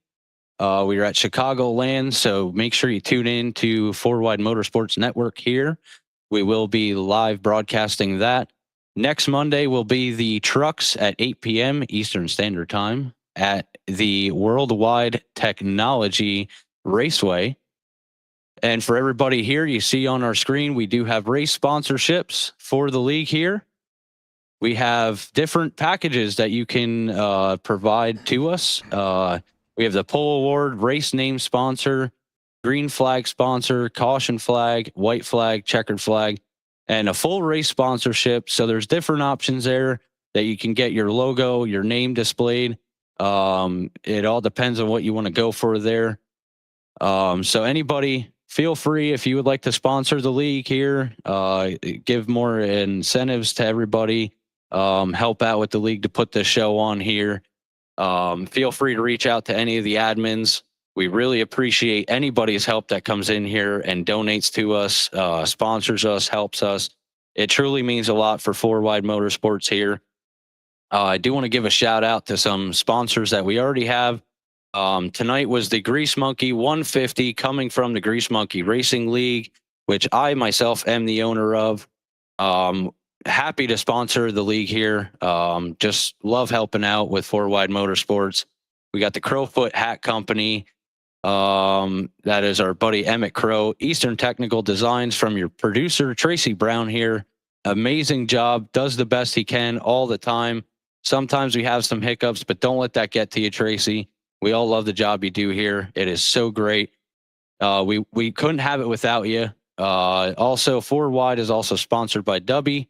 We are at Chicagoland, so make sure you tune in to 4Wide Motorsports Network here. We will be live broadcasting that. Next Monday will be the trucks at 8 p.m. Eastern Standard Time at the Worldwide Technology Raceway. And for everybody here, you see on our screen, we do have race sponsorships for the league here. We have different packages that you can provide to us. We have the Pole Award, race name sponsor, green flag sponsor, caution flag, white flag, checkered flag, and a full race sponsorship. So there's different options there that you can get your logo, your name displayed. It all depends on what you want to go for there. So anybody, feel free if you would like to sponsor the league here, give more incentives to everybody, help out with the league to put this show on here. Feel free to reach out to any of the admins. We really appreciate anybody's help that comes in here and donates to us, sponsors us, helps us. It truly means a lot for 4Wide Motorsports here. I do want to give a shout out to some sponsors that we already have. Tonight was the Grease Monkey 150 coming from the Grease Monkey Racing League, which I myself am the owner of. Happy to sponsor the league here. Just love helping out with Four Wide Motorsports. We got the Crowfoot Hat Company. That is our buddy Emmett Crow. Eastern Technical Designs from your producer Tracy Brown here. Amazing job. Does the best he can all the time. Sometimes we have some hiccups, but don't let that get to you, Tracy. We all love the job you do here. It is so great. We couldn't have it without you. Also, Four Wide is also sponsored by Dubby,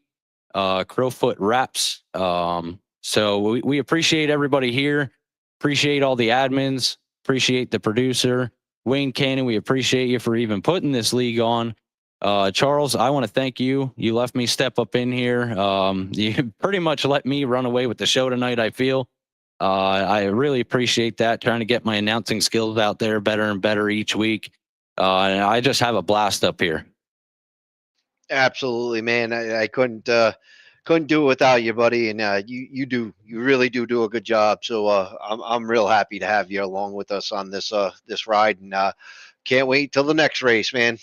Crowfoot Wraps. So we appreciate everybody here. Appreciate all the admins. Appreciate the producer, Wayne Cannon. We appreciate you for even putting this league on. Charles, I want to thank you. You left me step up in here. You pretty much let me run away with the show tonight, I feel. I really appreciate that, trying to get my announcing skills out there better and better each week. And I just have a blast up here. Absolutely, man. I couldn't do it without you, buddy. And you really do a good job. So I'm real happy to have you along with us on this ride, and can't wait till the next race, man.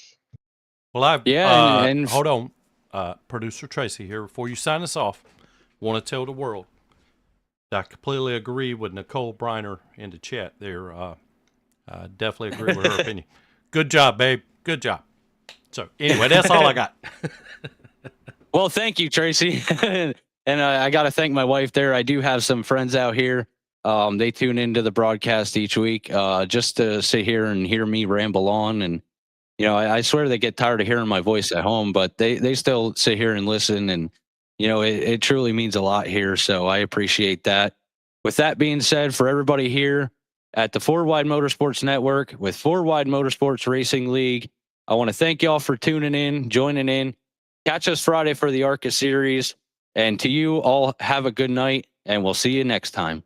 Well, and hold on, producer Tracy here. Before you sign us off, want to tell the world that I completely agree with Nicole Briner in the chat there. Definitely agree with her opinion. Good job, babe. Good job. So anyway, that's all I got. Well, thank you, Tracy. And I got to thank my wife there. I do have some friends out here. They tune into the broadcast each week just to sit here and hear me ramble on. And, you know, I swear they get tired of hearing my voice at home, but they still sit here and listen. And, you know, it truly means a lot here. So I appreciate that. With that being said, for everybody here at the Four Wide Motorsports Network with Four Wide Motorsports Racing League, I want to thank y'all for tuning in, joining in. Catch us Friday for the ARCA series. And to you all, have a good night, and we'll see you next time.